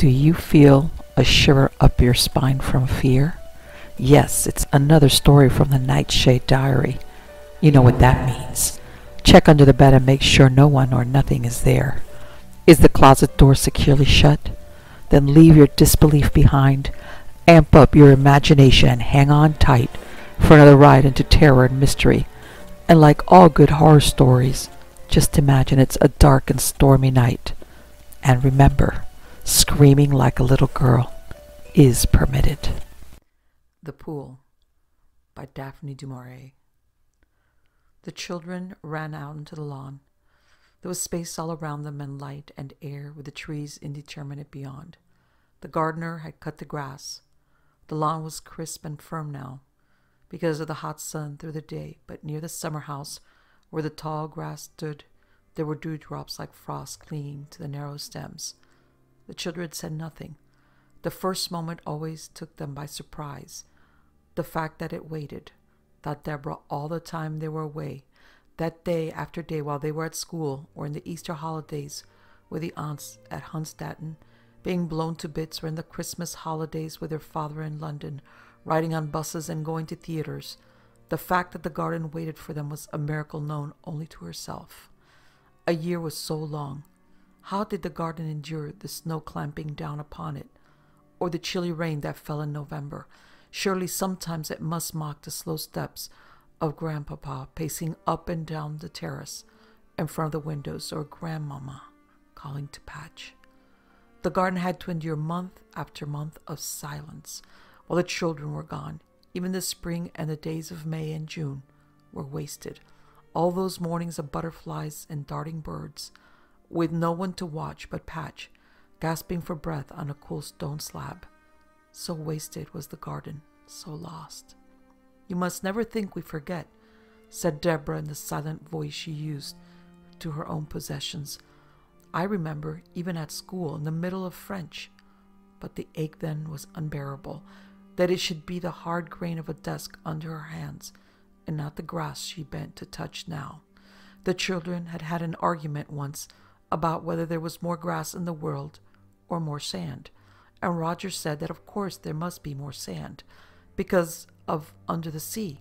Do you feel a shiver up your spine from fear? Yes, it's another story from the Nightshade diary. You know what that means. Check under the bed and make sure no one or nothing is there. Is the closet door securely shut? Then leave your disbelief behind, amp up your imagination, and hang on tight for another ride into terror and mystery. And like all good horror stories, just imagine it's a dark and stormy night. And remember, screaming like a little girl is permitted. The Pool by Daphne du Maurier. The children ran out into the lawn. There was space all around them and light and air with the trees indeterminate beyond. The gardener had cut the grass. The lawn was crisp and firm now because of the hot sun through the day, but near the summer house where the tall grass stood, there were dewdrops like frost clinging to the narrow stems. The children said nothing. The first moment always took them by surprise. The fact that it waited, thought Deborah, all the time they were away, that day after day while they were at school or in the Easter holidays with the aunts at Hunstanton, being blown to bits, or in the Christmas holidays with their father in London, riding on buses and going to theaters. The fact that the garden waited for them was a miracle known only to herself. A year was so long. How did the garden endure the snow clamping down upon it, or the chilly rain that fell in November? Surely sometimes it must mock the slow steps of Grandpapa pacing up and down the terrace in front of the windows, or Grandmama calling to Patch. The garden had to endure month after month of silence while the children were gone. Even the spring and the days of May and June were wasted. All those mornings of butterflies and darting birds, with no one to watch but Patch, gasping for breath on a cool stone slab. So wasted was the garden, so lost. "You must never think we forget," said Deborah in the silent voice she used to her own possessions. "I remember, even at school, in the middle of French." But the ache then was unbearable, that it should be the hard grain of a desk under her hands, and not the grass she bent to touch now. The children had had an argument once about whether there was more grass in the world or more sand, and Roger said that of course there must be more sand, because of under the sea,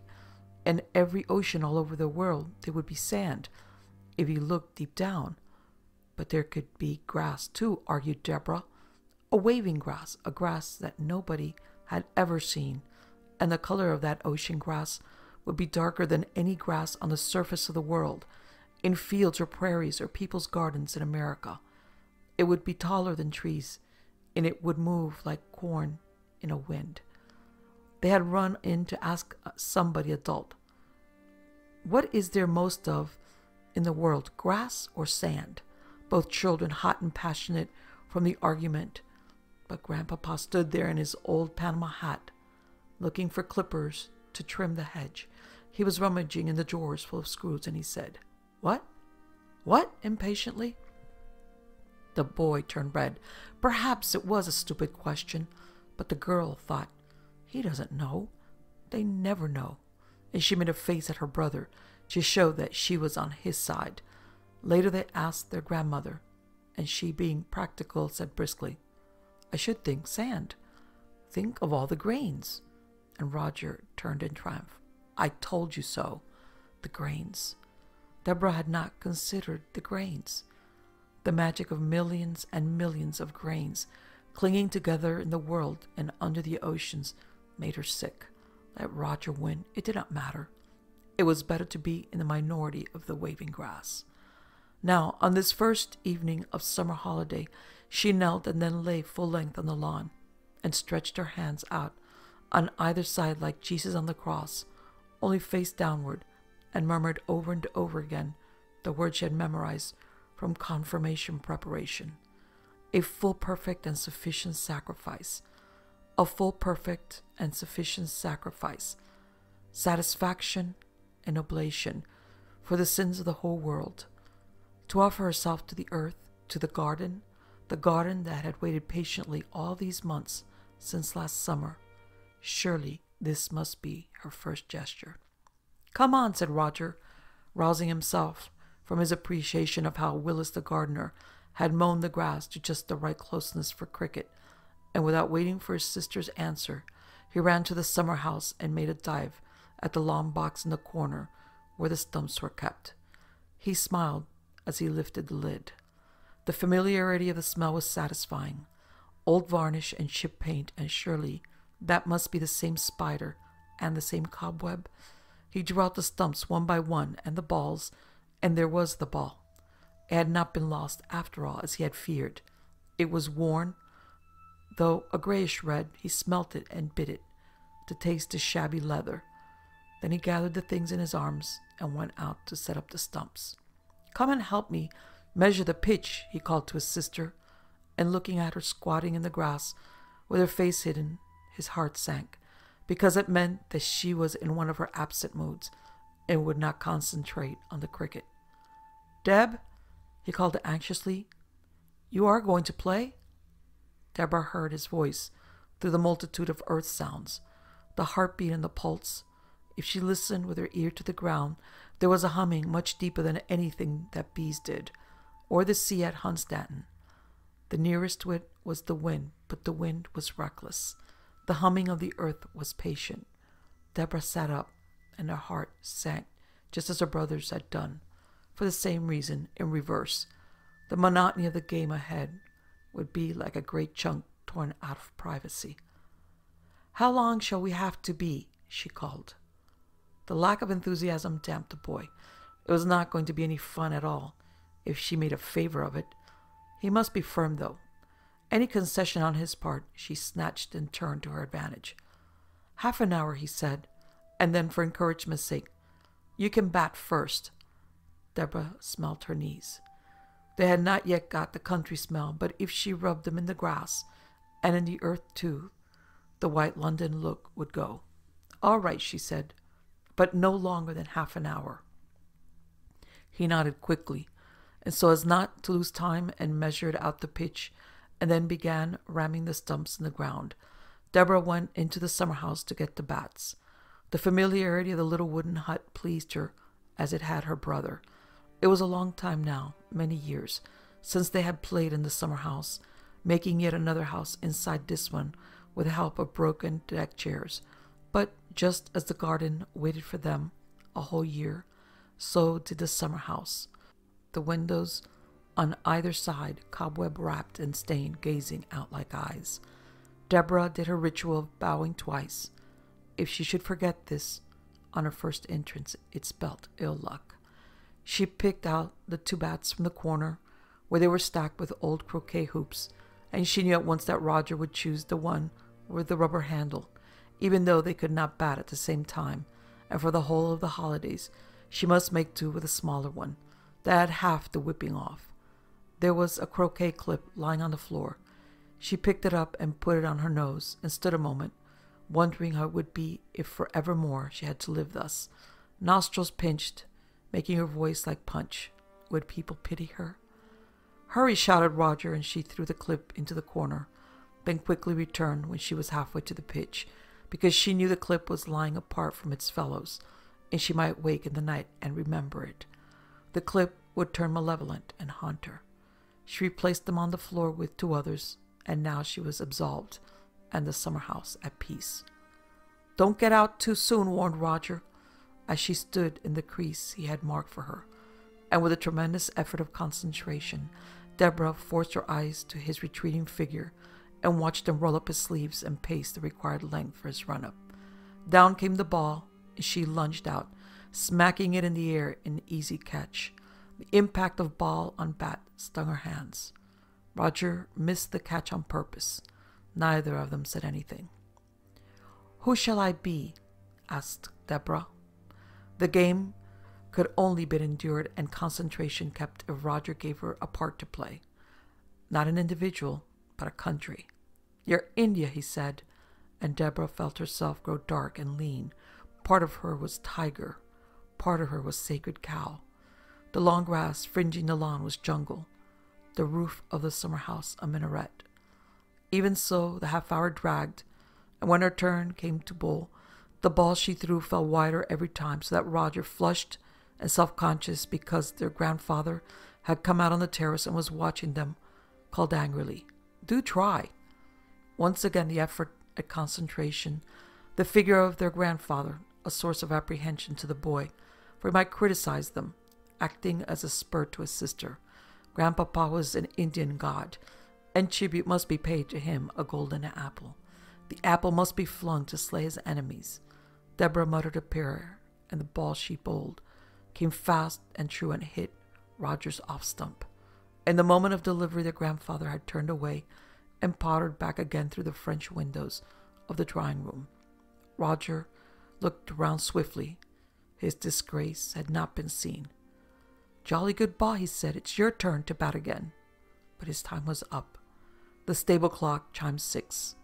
and every ocean all over the world there would be sand, if you looked deep down. But there could be grass too, argued Deborah, a waving grass, a grass that nobody had ever seen, and the color of that ocean grass would be darker than any grass on the surface of the world, in fields or prairies or people's gardens in America. It would be taller than trees, and it would move like corn in a wind. They had run in to ask somebody adult, "What is there most of in the world, grass or sand?" Both children hot and passionate from the argument. But Grandpapa stood there in his old Panama hat, looking for clippers to trim the hedge. He was rummaging in the drawers full of screws, and he said, "What? What?" impatiently. The boy turned red. Perhaps it was a stupid question, but the girl thought, "He doesn't know. They never know." And she made a face at her brother to show that she was on his side. Later they asked their grandmother, and she, being practical, said briskly, "I should think sand. Think of all the grains." And Roger turned in triumph. "I told you so. The grains." Deborah had not considered the grains. The magic of millions and millions of grains clinging together in the world and under the oceans made her sick. Let Roger win. It did not matter. It was better to be in the minority of the waving grass. Now, on this first evening of summer holiday, she knelt and then lay full length on the lawn and stretched her hands out on either side like Jesus on the cross, only face downward, and murmured over and over again the words she had memorized from confirmation preparation. A full, perfect, and sufficient sacrifice. A full, perfect, and sufficient sacrifice. Satisfaction and oblation for the sins of the whole world. To offer herself to the earth, to the garden that had waited patiently all these months since last summer. Surely this must be her first gesture. "Come on," said Roger, rousing himself from his appreciation of how Willis the gardener had mown the grass to just the right closeness for cricket, and without waiting for his sister's answer, he ran to the summer house and made a dive at the long box in the corner where the stumps were kept. He smiled as he lifted the lid. The familiarity of the smell was satisfying. Old varnish and chip paint, and surely that must be the same spider and the same cobweb. He drew out the stumps one by one and the balls, and there was the ball. It had not been lost after all, as he had feared. It was worn, though a grayish red. He smelt it and bit it, to taste the shabby leather. Then he gathered the things in his arms and went out to set up the stumps. "Come and help me measure the pitch," he called to his sister, and looking at her squatting in the grass with her face hidden, his heart sank, because it meant that she was in one of her absent moods and would not concentrate on the cricket. "Deb," he called anxiously, "you are going to play?" Deborah heard his voice through the multitude of earth sounds, the heartbeat and the pulse. If she listened with her ear to the ground, there was a humming much deeper than anything that bees did, or the sea at Hunstanton. The nearest to it was the wind, but the wind was reckless. The humming of the earth was patient. Deborah sat up, and her heart sank, just as her brother's had done, for the same reason, in reverse. The monotony of the game ahead would be like a great chunk torn out of privacy. "How long shall we have to be?" she called. The lack of enthusiasm damped the boy. It was not going to be any fun at all if she made a favor of it. He must be firm, though. Any concession on his part she snatched and turned to her advantage. "Half an hour," he said, and then for encouragement's sake, "You can bat first." Deborah smelt her knees. They had not yet got the country smell, but if she rubbed them in the grass, and in the earth too, the white London look would go. "All right," she said, "but no longer than half an hour." He nodded quickly, and so as not to lose time, and measured out the pitch, and then began ramming the stumps in the ground. Deborah went into the summer house to get the bats. The familiarity of the little wooden hut pleased her, as it had her brother. It was a long time now, many years, since they had played in the summer house, making yet another house inside this one with the help of broken deck chairs. But just as the garden waited for them a whole year, so did the summer house. The windows on either side, cobweb-wrapped and stained, gazing out like eyes. Deborah did her ritual of bowing twice. If she should forget this on her first entrance, it spelt ill luck. She picked out the two bats from the corner, where they were stacked with old croquet hoops, and she knew at once that Roger would choose the one with the rubber handle, even though they could not bat at the same time, and for the whole of the holidays she must make do with a smaller one that had half the whipping off. There was a croquet clip lying on the floor. She picked it up and put it on her nose, and stood a moment, wondering how it would be if forevermore she had to live thus, nostrils pinched, making her voice like punch. Would people pity her? "Hurry!" shouted Roger, and she threw the clip into the corner, then quickly returned when she was halfway to the pitch, because she knew the clip was lying apart from its fellows, and she might wake in the night and remember it. The clip would turn malevolent and haunt her. She replaced them on the floor with two others, and now she was absolved, and the summer house at peace. "Don't get out too soon," warned Roger, as she stood in the crease he had marked for her, and with a tremendous effort of concentration, Deborah forced her eyes to his retreating figure, and watched him roll up his sleeves and pace the required length for his run-up. Down came the ball, and she lunged out, smacking it in the air in easy catch. The impact of ball on bat stung her hands. Roger missed the catch on purpose. Neither of them said anything. "Who shall I be?" asked Deborah. The game could only be endured and concentration kept if Roger gave her a part to play. Not an individual, but a country. "You're India," he said, and Deborah felt herself grow dark and lean. Part of her was tiger, part of her was sacred cow. The long grass fringing the lawn was jungle, the roof of the summer house a minaret. Even so, the half-hour dragged, and when her turn came to bowl, the ball she threw fell wider every time, so that Roger, flushed and self-conscious because their grandfather had come out on the terrace and was watching them, called angrily, "Do try!" Once again the effort at concentration, the figure of their grandfather, a source of apprehension to the boy, for he might criticize them, acting as a spur to his sister. Grandpapa was an Indian god, and tribute must be paid to him, a golden apple. The apple must be flung to slay his enemies. Deborah muttered a prayer, and the ball she bowled came fast and true and hit Roger's off stump. In the moment of delivery, the grandfather had turned away and pottered back again through the French windows of the drawing-room. Roger looked around swiftly. His disgrace had not been seen. "Jolly good ball," he said. "It's your turn to bat again." But his time was up. The stable clock chimed 6.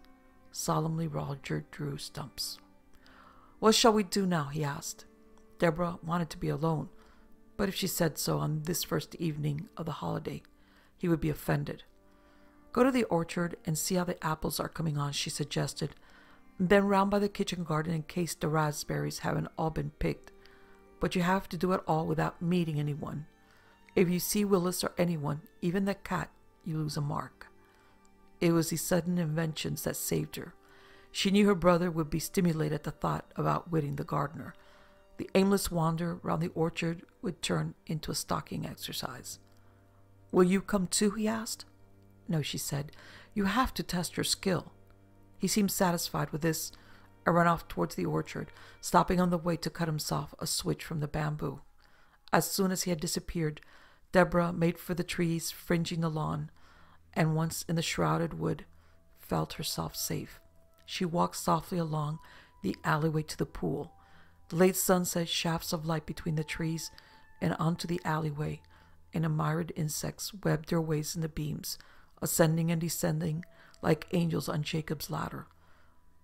Solemnly Roger drew stumps. "What shall we do now?" he asked. Deborah wanted to be alone, but if she said so on this first evening of the holiday, he would be offended. "Go to the orchard and see how the apples are coming on," she suggested, and then round by the kitchen garden in case the raspberries haven't all been picked. But you have to do it all without meeting anyone. If you see Willis or anyone, even the cat, you lose a mark. It was these sudden inventions that saved her. She knew her brother would be stimulated at the thought of outwitting the gardener. The aimless wander round the orchard would turn into a stalking exercise. "Will you come too?" he asked. "No," she said. "You have to test your skill." He seemed satisfied with this and ran off towards the orchard, stopping on the way to cut himself a switch from the bamboo. As soon as he had disappeared, Deborah made for the trees fringing the lawn, and once in the shrouded wood, felt herself safe. She walked softly along the alleyway to the pool. The late sunset shafts of light between the trees and onto the alleyway, and myriad insects webbed their ways in the beams, ascending and descending like angels on Jacob's ladder.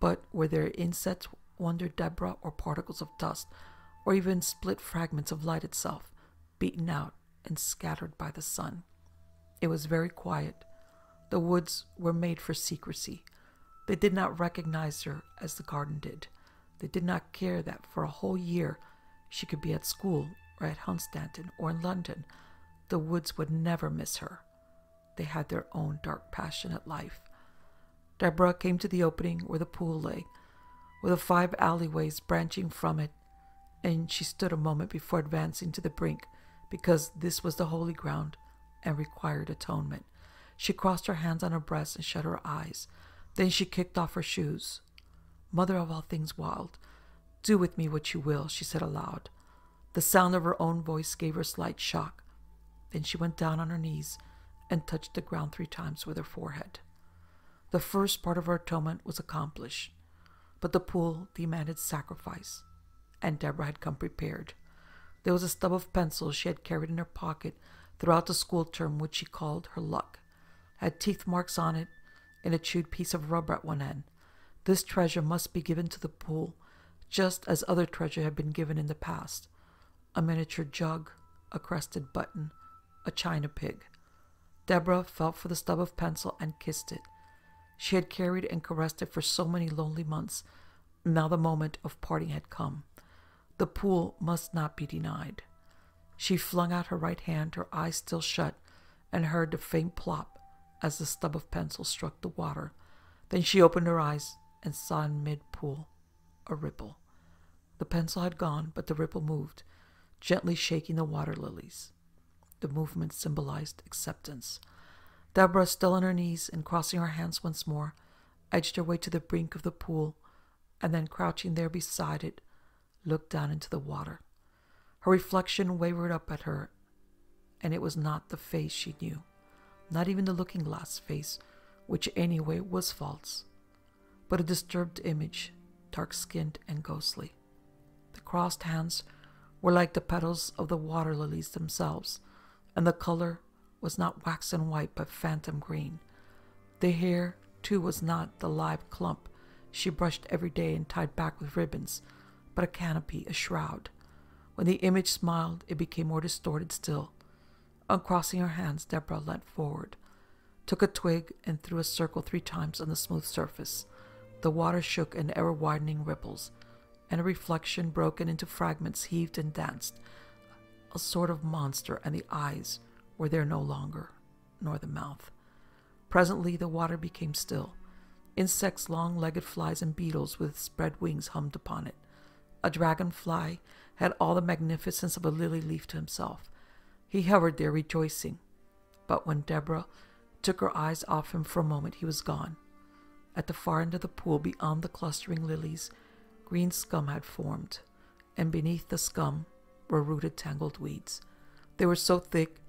But were there insects, wondered Deborah, or particles of dust, or even split fragments of light itself, beaten out and scattered by the sun? It was very quiet. The woods were made for secrecy. They did not recognize her as the garden did. They did not care that for a whole year she could be at school or at Hunstanton or in London. The woods would never miss her. They had their own dark, passionate life. Deborah came to the opening where the pool lay, with the 5 alleyways branching from it, and she stood a moment before advancing to the brink, because this was the holy ground and required atonement. She crossed her hands on her breast and shut her eyes. Then she kicked off her shoes. "Mother of all things wild, do with me what you will," she said aloud. The sound of her own voice gave her a slight shock. Then she went down on her knees and touched the ground 3 times with her forehead. The first part of her atonement was accomplished, but the pool demanded sacrifice, and Deborah had come prepared. There was a stub of pencil she had carried in her pocket throughout the school term, which she called her luck, had teeth marks on it and a chewed piece of rubber at one end. This treasure must be given to the pool, just as other treasure had been given in the past. A miniature jug, a crested button, a china pig. Deborah felt for the stub of pencil and kissed it. She had carried and caressed it for so many lonely months. Now the moment of parting had come. The pool must not be denied. She flung out her right hand, her eyes still shut, and heard the faint plop as the stub of pencil struck the water. Then she opened her eyes and saw in mid-pool a ripple. The pencil had gone, but the ripple moved, gently shaking the water lilies. The movement symbolized acceptance. Deborah, still on her knees and crossing her hands once more, edged her way to the brink of the pool, and then crouching there beside it, looked down into the water. Her reflection wavered up at her, and it was not the face she knew, not even the looking-glass face, which anyway was false, but a disturbed image, dark-skinned and ghostly. The crossed hands were like the petals of the water lilies themselves, and the color was not waxen white but phantom green. The hair, too, was not the live clump she brushed every day and tied back with ribbons, but a canopy, a shroud. When the image smiled, it became more distorted still. Uncrossing her hands, Deborah leant forward, took a twig, and threw a circle 3 times on the smooth surface. The water shook in ever-widening ripples, and a reflection broken into fragments heaved and danced. A sort of monster, and the eyes were there no longer, nor the mouth. Presently the water became still. Insects, long-legged flies, and beetles with spread wings hummed upon it. A dragonfly had all the magnificence of a lily leaf to himself. He hovered there, rejoicing. But when Deborah took her eyes off him for a moment, he was gone. At the far end of the pool, beyond the clustering lilies, green scum had formed, and beneath the scum were rooted tangled weeds. They were so thick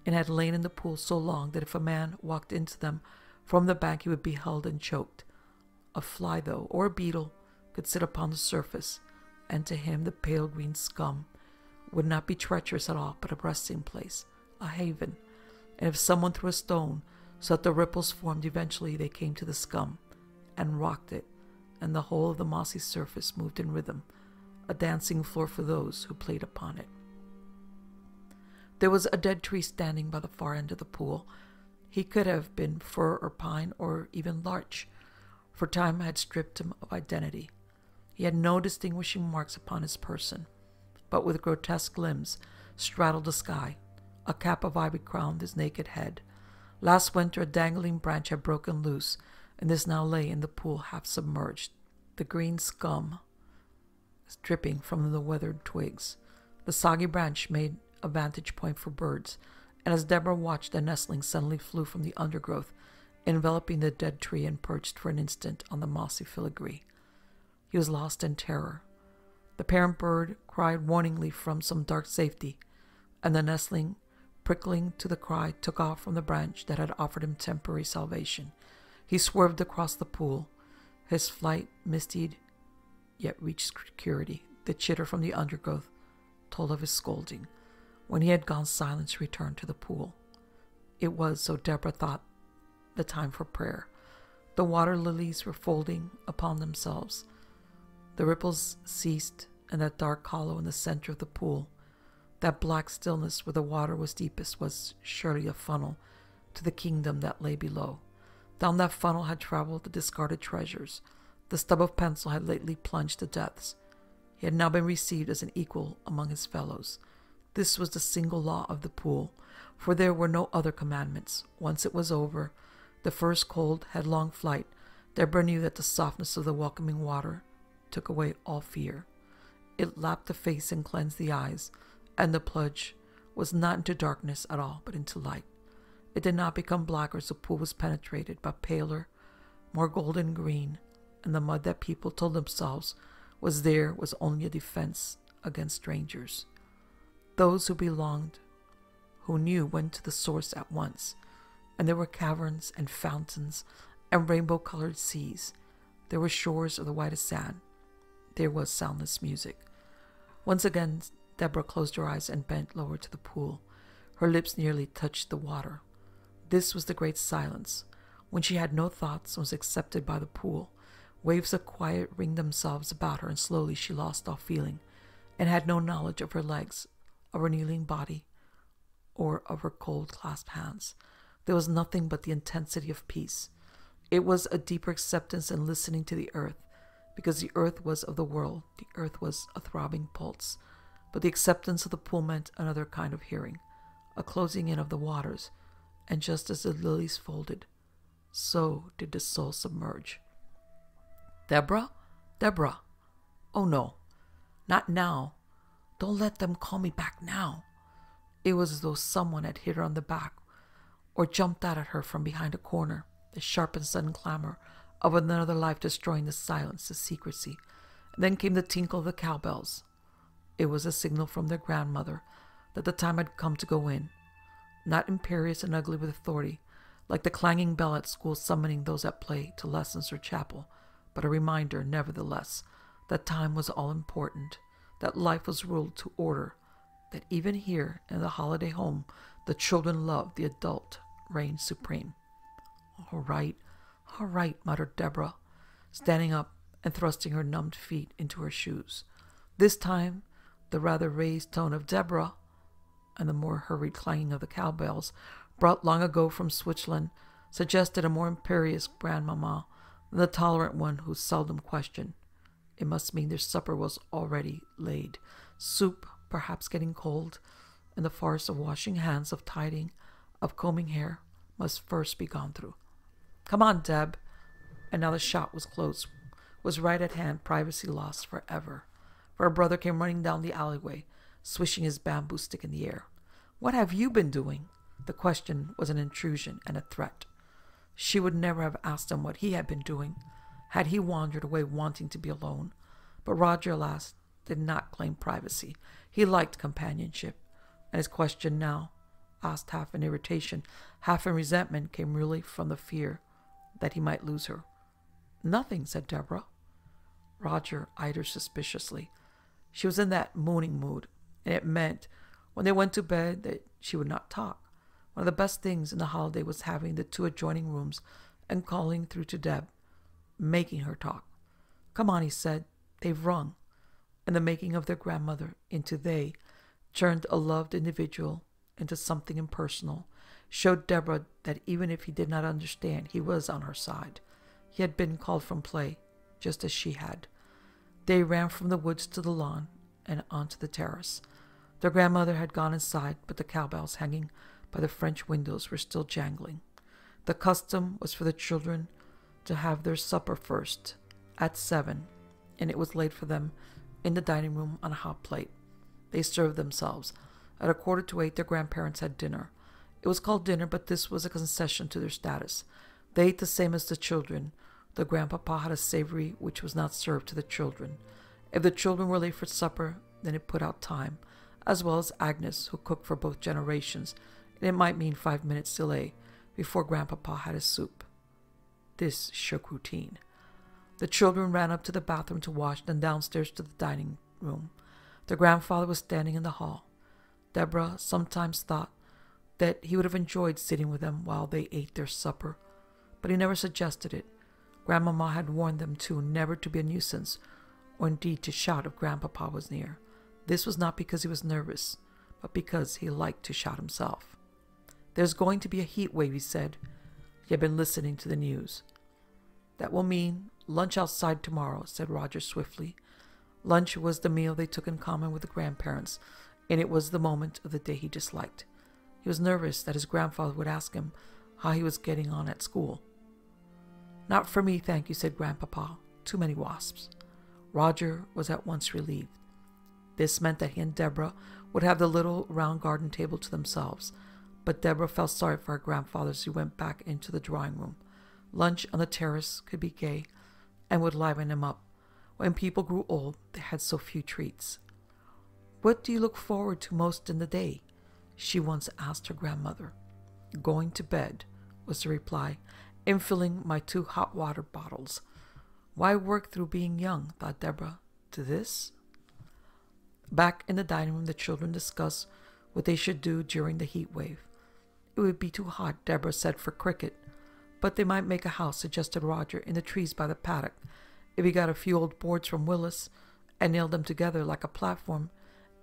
and had lain in the pool so long that if a man walked into them from the bank, he would be held and choked. A fly, though, or a beetle, could sit upon the surface, and to him the pale green scum would not be treacherous at all, but a resting place, a haven. And if someone threw a stone so that the ripples formed, eventually they came to the scum and rocked it, and the whole of the mossy surface moved in rhythm, a dancing floor for those who played upon it. There was a dead tree standing by the far end of the pool. He could have been fir or pine or even larch, for time had stripped him of identity. He had no distinguishing marks upon his person, but with grotesque limbs straddled the sky. A cap of ivy crowned his naked head. Last winter a dangling branch had broken loose, and this now lay in the pool half submerged, the green scum dripping from the withered twigs. The soggy branch made a vantage point for birds, and as Deborah watched, a nestling suddenly flew from the undergrowth, enveloping the dead tree, and perched for an instant on the mossy filigree. He was lost in terror. The parent bird cried warningly from some dark safety, and the nestling, prickling to the cry, took off from the branch that had offered him temporary salvation. He swerved across the pool. His flight misted, yet reached security. The chitter from the undergrowth told of his scolding. When he had gone, silence returned to the pool. It was, so Deborah thought, the time for prayer. The water lilies were folding upon themselves. The ripples ceased, and that dark hollow in the center of the pool, that black stillness where the water was deepest, was surely a funnel to the kingdom that lay below. Down that funnel had traveled the discarded treasures. The stub of pencil had lately plunged the depths. He had now been received as an equal among his fellows. This was the single law of the pool, for there were no other commandments. Once it was over, the first cold, headlong flight, Deborah knew that the softness of the welcoming water took away all fear. It lapped the face and cleansed the eyes, and the plunge was not into darkness at all, but into light. It did not become blacker as the pool was penetrated, but paler, more golden green, and the mud that people told themselves was there was only a defense against strangers. Those who belonged, who knew, went to the source at once, and there were caverns and fountains and rainbow-colored seas. There were shores of the whitest sand. There was soundless music. Once again, Deborah closed her eyes and bent lower to the pool. Her lips nearly touched the water. This was the great silence, when she had no thoughts and was accepted by the pool. Waves of quiet ringed themselves about her, and slowly she lost all feeling, and had no knowledge of her legs, of her kneeling body, or of her cold clasped hands. There was nothing but the intensity of peace. It was a deeper acceptance and listening to the earth, because the earth was of the world, the earth was a throbbing pulse. But the acceptance of the pool meant another kind of hearing, a closing in of the waters, and just as the lilies folded, so did the soul submerge. Deborah? Deborah! Oh no, not now. Don't let them call me back now. It was as though someone had hit her on the back, or jumped out at her from behind a corner, the sharp and sudden clamor of another life destroying the silence, the secrecy. And then came the tinkle of the cowbells. It was a signal from their grandmother that the time had come to go in, not imperious and ugly with authority, like the clanging bell at school summoning those at play to lessons or chapel, but a reminder, nevertheless, that time was all important, that life was ruled to order, that even here in the holiday home, the children loved, the adult reigned supreme. All right, muttered Deborah, standing up and thrusting her numbed feet into her shoes. This time, the rather raised tone of Deborah and the more hurried clanging of the cowbells, brought long ago from Switzerland, suggested a more imperious grandmamma than the tolerant one who seldom questioned. It must mean their supper was already laid, soup perhaps getting cold, and the farce of washing hands, of tidying, of combing hair must first be gone through. "Come on, Deb." And now the shot was close, was right at hand, privacy lost forever. For her brother came running down the alleyway, swishing his bamboo stick in the air. "What have you been doing?" The question was an intrusion and a threat. She would never have asked him what he had been doing, had he wandered away wanting to be alone. But Roger, alas, did not claim privacy. He liked companionship, and his question now, asked half in irritation, half in resentment, came really from the fear that he might lose her. "Nothing," said Deborah. Roger eyed her suspiciously. She was in that mooning mood, and it meant, when they went to bed, that she would not talk. One of the best things in the holiday was having the two adjoining rooms and calling through to Deb, making her talk. "Come on," he said. "They've rung." And the making of their grandmother into they turned a loved individual into something impersonal, showed Deborah that even if he did not understand, he was on her side. He had been called from play, just as she had. They ran from the woods to the lawn and onto the terrace. Their grandmother had gone inside, but the cowbells hanging by the French windows were still jangling. The custom was for the children to have their supper first, at 7, and it was laid for them in the dining room on a hot plate. They served themselves. At 7:45, their grandparents had dinner. It was called dinner, but this was a concession to their status. They ate the same as the children. The grandpapa had a savory which was not served to the children. If the children were late for supper, then it put out time, as well as Agnes, who cooked for both generations, and it might mean 5 minutes delay before grandpapa had his soup. This shook routine. The children ran up to the bathroom to wash, then downstairs to the dining room. Their grandfather was standing in the hall. Deborah sometimes thought that he would have enjoyed sitting with them while they ate their supper, but he never suggested it. Grandmama had warned them too never to be a nuisance, or indeed to shout if grandpapa was near. This was not because he was nervous, but because he liked to shout himself. "There's going to be a heat wave," he said. He had been listening to the news. "That will mean lunch outside tomorrow," said Roger swiftly. Lunch was the meal they took in common with the grandparents, and it was the moment of the day he disliked. He was nervous that his grandfather would ask him how he was getting on at school. "Not for me, thank you," said Grandpapa. "Too many wasps." Roger was at once relieved. This meant that he and Deborah would have the little round garden table to themselves, but Deborah felt sorry for her grandfather as he went back into the drawing room. Lunch on the terrace could be gay and would liven him up. When people grew old, they had so few treats. "What do you look forward to most in the day?" she once asked her grandmother. "Going to bed," was the reply, "and filling my 2 hot water bottles." Why work through being young, thought Deborah, to this? Back in the dining room, the children discussed what they should do during the heat wave. It would be too hot, Deborah said, for cricket, but they might make a house, suggested Roger, in the trees by the paddock. If he got a few old boards from Willis and nailed them together like a platform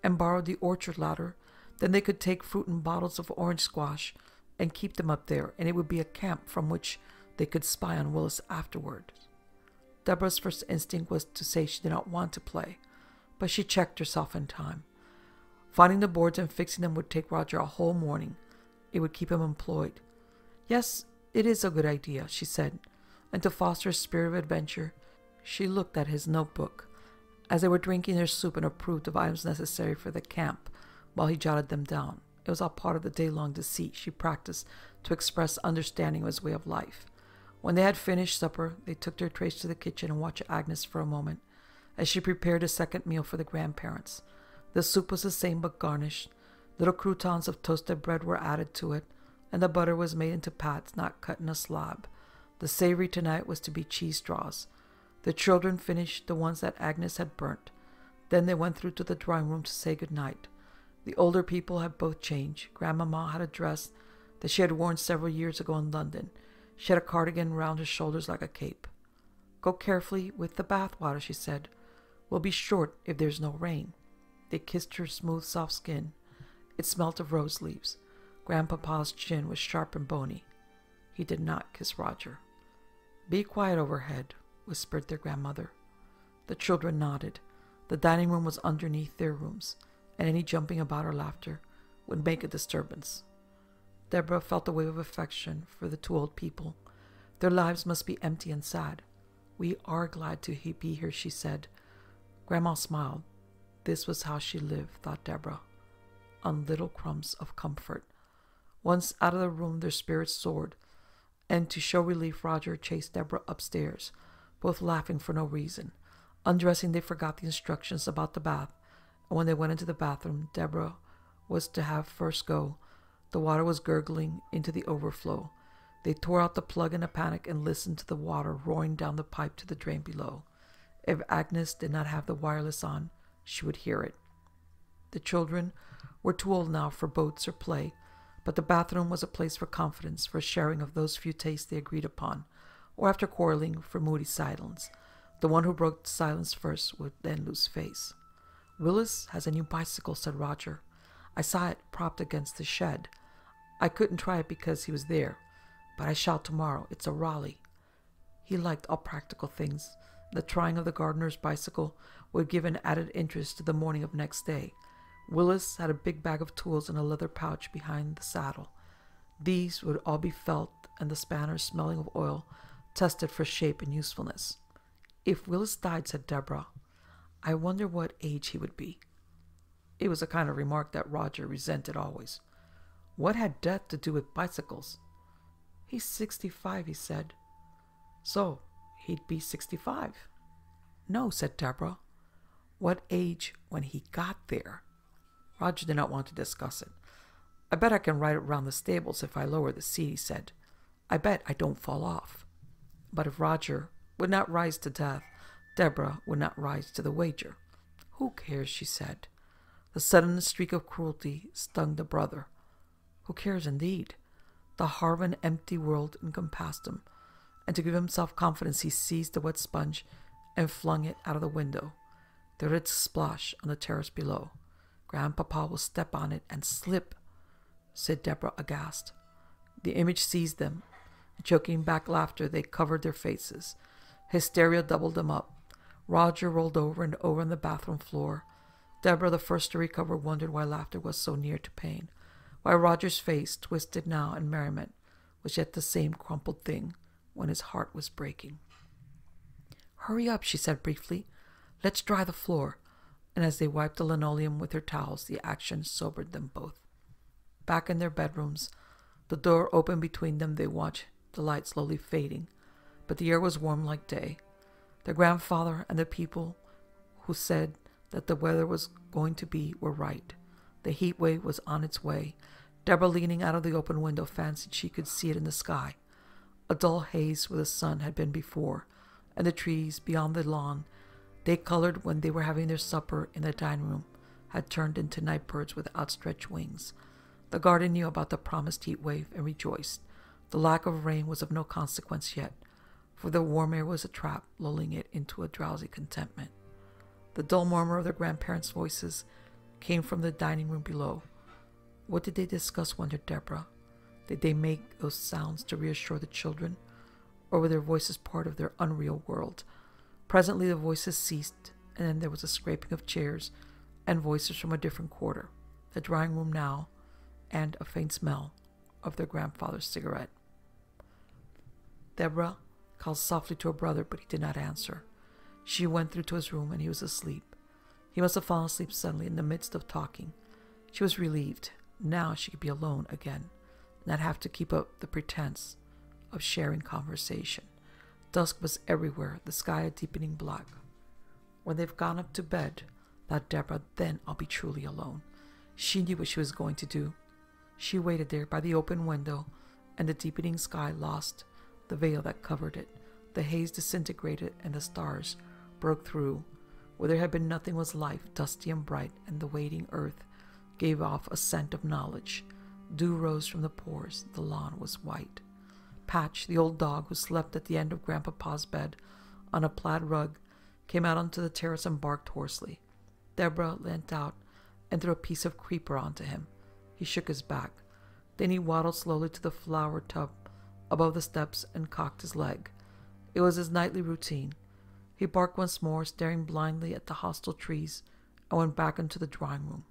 and borrowed the orchard ladder, then they could take fruit and bottles of orange squash and keep them up there, and it would be a camp from which they could spy on Willis afterward. Deborah's first instinct was to say she did not want to play, but she checked herself in time. Finding the boards and fixing them would take Roger a whole morning. It would keep him employed. "Yes, it is a good idea," she said, and to foster a spirit of adventure, she looked at his notebook as they were drinking their soup and approved of items necessary for the camp while he jotted them down. It was all part of the day-long deceit she practiced to express understanding of his way of life. When they had finished supper, they took their trays to the kitchen and watched Agnes for a moment as she prepared a second meal for the grandparents. The soup was the same but garnished. Little croutons of toasted bread were added to it, and the butter was made into pats, not cut in a slab. The savory tonight was to be cheese straws. The children finished the ones that Agnes had burnt. Then they went through to the drawing room to say good night. The older people had both changed. Grandmama had a dress that she had worn several years ago in London. She had a cardigan round her shoulders like a cape. "Go carefully with the bath water," she said. "We'll be short if there's no rain." They kissed her smooth, soft skin. It smelt of rose leaves. Grandpapa's chin was sharp and bony. He did not kiss Roger. "Be quiet overhead," whispered their grandmother. The children nodded. The dining room was underneath their rooms, and any jumping about or laughter would make a disturbance. Deborah felt a wave of affection for the two old people. Their lives must be empty and sad. "We are glad to be here," she said. Grandma smiled. This was how she lived, thought Deborah, on little crumbs of comfort. Once out of the room, their spirits soared, and to show relief, Roger chased Deborah upstairs, both laughing for no reason. Undressing, they forgot the instructions about the bath, and when they went into the bathroom, Deborah was to have first go. The water was gurgling into the overflow. They tore out the plug in a panic and listened to the water roaring down the pipe to the drain below. If Agnes did not have the wireless on, she would hear it. The children were too old now for boats or play, but the bathroom was a place for confidence, for sharing of those few tastes they agreed upon, or after quarreling, for moody silence. The one who broke silence first would then lose face. "Willis has a new bicycle," said Roger. "I saw it propped against the shed. I couldn't try it because he was there, but I shall tomorrow. It's a Raleigh." He liked all practical things. The trying of the gardener's bicycle would give an added interest to the morning of next day. Willis had a big bag of tools in a leather pouch behind the saddle. These would all be felt, and the spanners, smelling of oil, tested for shape and usefulness. "If Willis died," said Deborah, "I wonder what age he would be." It was a kind of remark that Roger resented always. What had death to do with bicycles? "He's 65, he said." "So, he'd be 65. "No," said Deborah. "What age when he got there?" Roger did not want to discuss it. "I bet I can ride it round the stables if I lower the seat," he said. "I bet I don't fall off." But if Roger would not rise to death, Deborah would not rise to the wager. "Who cares?" she said. The sudden streak of cruelty stung the brother. Who cares indeed? The horror of an empty world encompassed him, and to give himself confidence he seized the wet sponge and flung it out of the window. There did splash on the terrace below. "Grandpapa will step on it and slip," said Deborah, aghast. The image seized them. Choking back laughter, they covered their faces. Hysteria doubled them up. Roger rolled over and over on the bathroom floor. Deborah, the first to recover, wondered why laughter was so near to pain, why Roger's face, twisted now in merriment, was yet the same crumpled thing when his heart was breaking. "Hurry up," she said briefly. "Let's dry the floor." And as they wiped the linoleum with their towels, the action sobered them both. Back in their bedrooms, the door open between them, they watched the light slowly fading, but the air was warm like day. Their grandfather and the people who said that the weather was going to be were right. The heat wave was on its way. Deborah, leaning out of the open window, fancied she could see it in the sky. A dull haze where the sun had been before, and the trees beyond the lawn, they colored when they were having their supper in the dining room, had turned into night birds with outstretched wings. The garden knew about the promised heat wave and rejoiced. The lack of rain was of no consequence yet, for the warm air was a trap, lulling it into a drowsy contentment. The dull murmur of their grandparents' voices came from the dining room below. What did they discuss, wondered Deborah? Did they make those sounds to reassure the children, or were their voices part of their unreal world? Presently the voices ceased, and then there was a scraping of chairs and voices from a different quarter, the drawing room now, and a faint smell of their grandfather's cigarette. Deborah called softly to her brother, but he did not answer. She went through to his room, and he was asleep. He must have fallen asleep suddenly in the midst of talking. She was relieved. Now she could be alone again, not have to keep up the pretense of sharing conversation. Dusk was everywhere, the sky a deepening black. When they've gone up to bed, thought Deborah, then I'll be truly alone. She knew what she was going to do. She waited there by the open window, and the deepening sky lost the veil that covered it. The haze disintegrated, and the stars broke through. Where there had been nothing was life, dusty and bright, and the waiting earth gave off a scent of knowledge. Dew rose from the pores. The lawn was white. Patch, the old dog who slept at the end of Grandpapa's bed on a plaid rug, came out onto the terrace and barked hoarsely. Deborah leant out and threw a piece of creeper onto him. He shook his back. Then he waddled slowly to the flower tub above the steps and cocked his leg. It was his nightly routine. He barked once more, staring blindly at the hostile trees, and went back into the drawing room.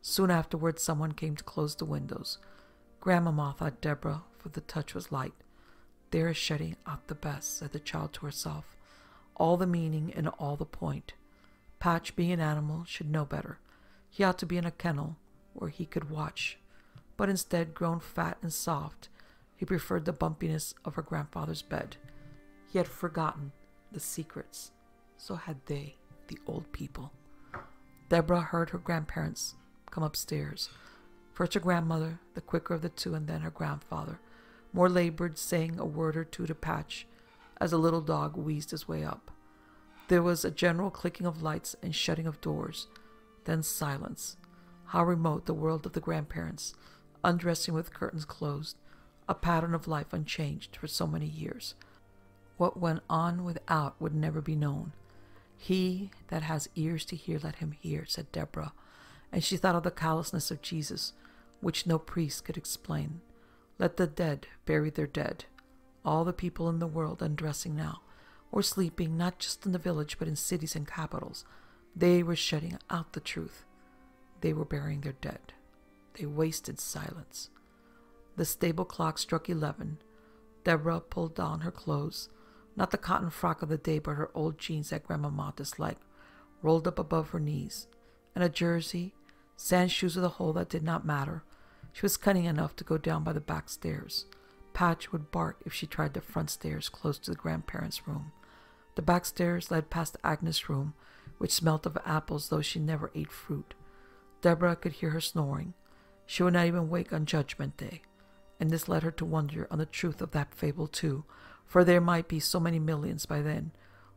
Soon afterwards, someone came to close the windows. Grandmama, thought Deborah, for the touch was light. There is shutting out the best, said the child to herself. All the meaning and all the point. Patch, being an animal, should know better. He ought to be in a kennel where he could watch. But instead, grown fat and soft, he preferred the bumpiness of her grandfather's bed. He had forgotten the secrets. So had they, the old people. Deborah heard her grandparents come upstairs. First her grandmother, the quicker of the two, and then her grandfather, more labored, saying a word or two to Patch as a little dog wheezed his way up. There was a general clicking of lights and shutting of doors, then silence. How remote the world of the grandparents, undressing with curtains closed, a pattern of life unchanged for so many years. What went on without would never be known. He that has ears to hear, let him hear, said Deborah, and she thought of the callousness of Jesus, which no priest could explain. Let the dead bury their dead. All the people in the world undressing now, or sleeping, not just in the village, but in cities and capitals. They were shutting out the truth. They were burying their dead. They wasted silence. The stable clock struck 11. Deborah pulled down her clothes, not the cotton frock of the day, but her old jeans that Grandmama disliked, rolled up above her knees, and a jersey, sand shoes with a hole that did not matter. She was cunning enough to go down by the back stairs. Patch would bark if she tried the front stairs close to the grandparents' room. The back stairs led past Agnes' room, which smelt of apples, though she never ate fruit. Deborah could hear her snoring. She would not even wake on Judgment Day, and this led her to wonder on the truth of that fable too, for there might be so many millions by then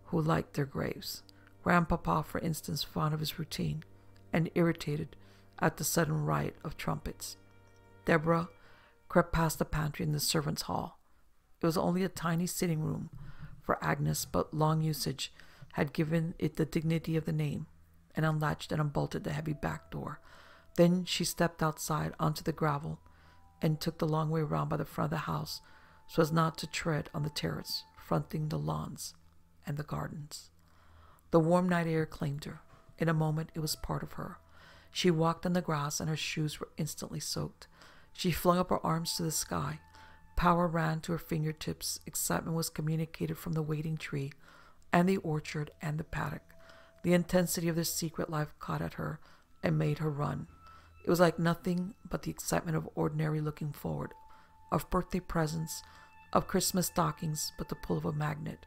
who liked their graves. Grandpapa, for instance, fond of his routine, and irritated at the sudden riot of trumpets. Deborah crept past the pantry and the servants' hall. It was only a tiny sitting room for Agnes, but long usage had given it the dignity of the name, and unlatched and unbolted the heavy back door. Then she stepped outside onto the gravel and took the long way round by the front of the house so as not to tread on the terrace fronting the lawns and the gardens. The warm night air claimed her. In a moment it was part of her. She walked on the grass and her shoes were instantly soaked. She flung up her arms to the sky. Power ran to her fingertips. Excitement was communicated from the waiting tree and the orchard and the paddock. The intensity of their secret life caught at her and made her run. It was like nothing but the excitement of ordinary looking forward, of birthday presents, of Christmas stockings, but the pull of a magnet.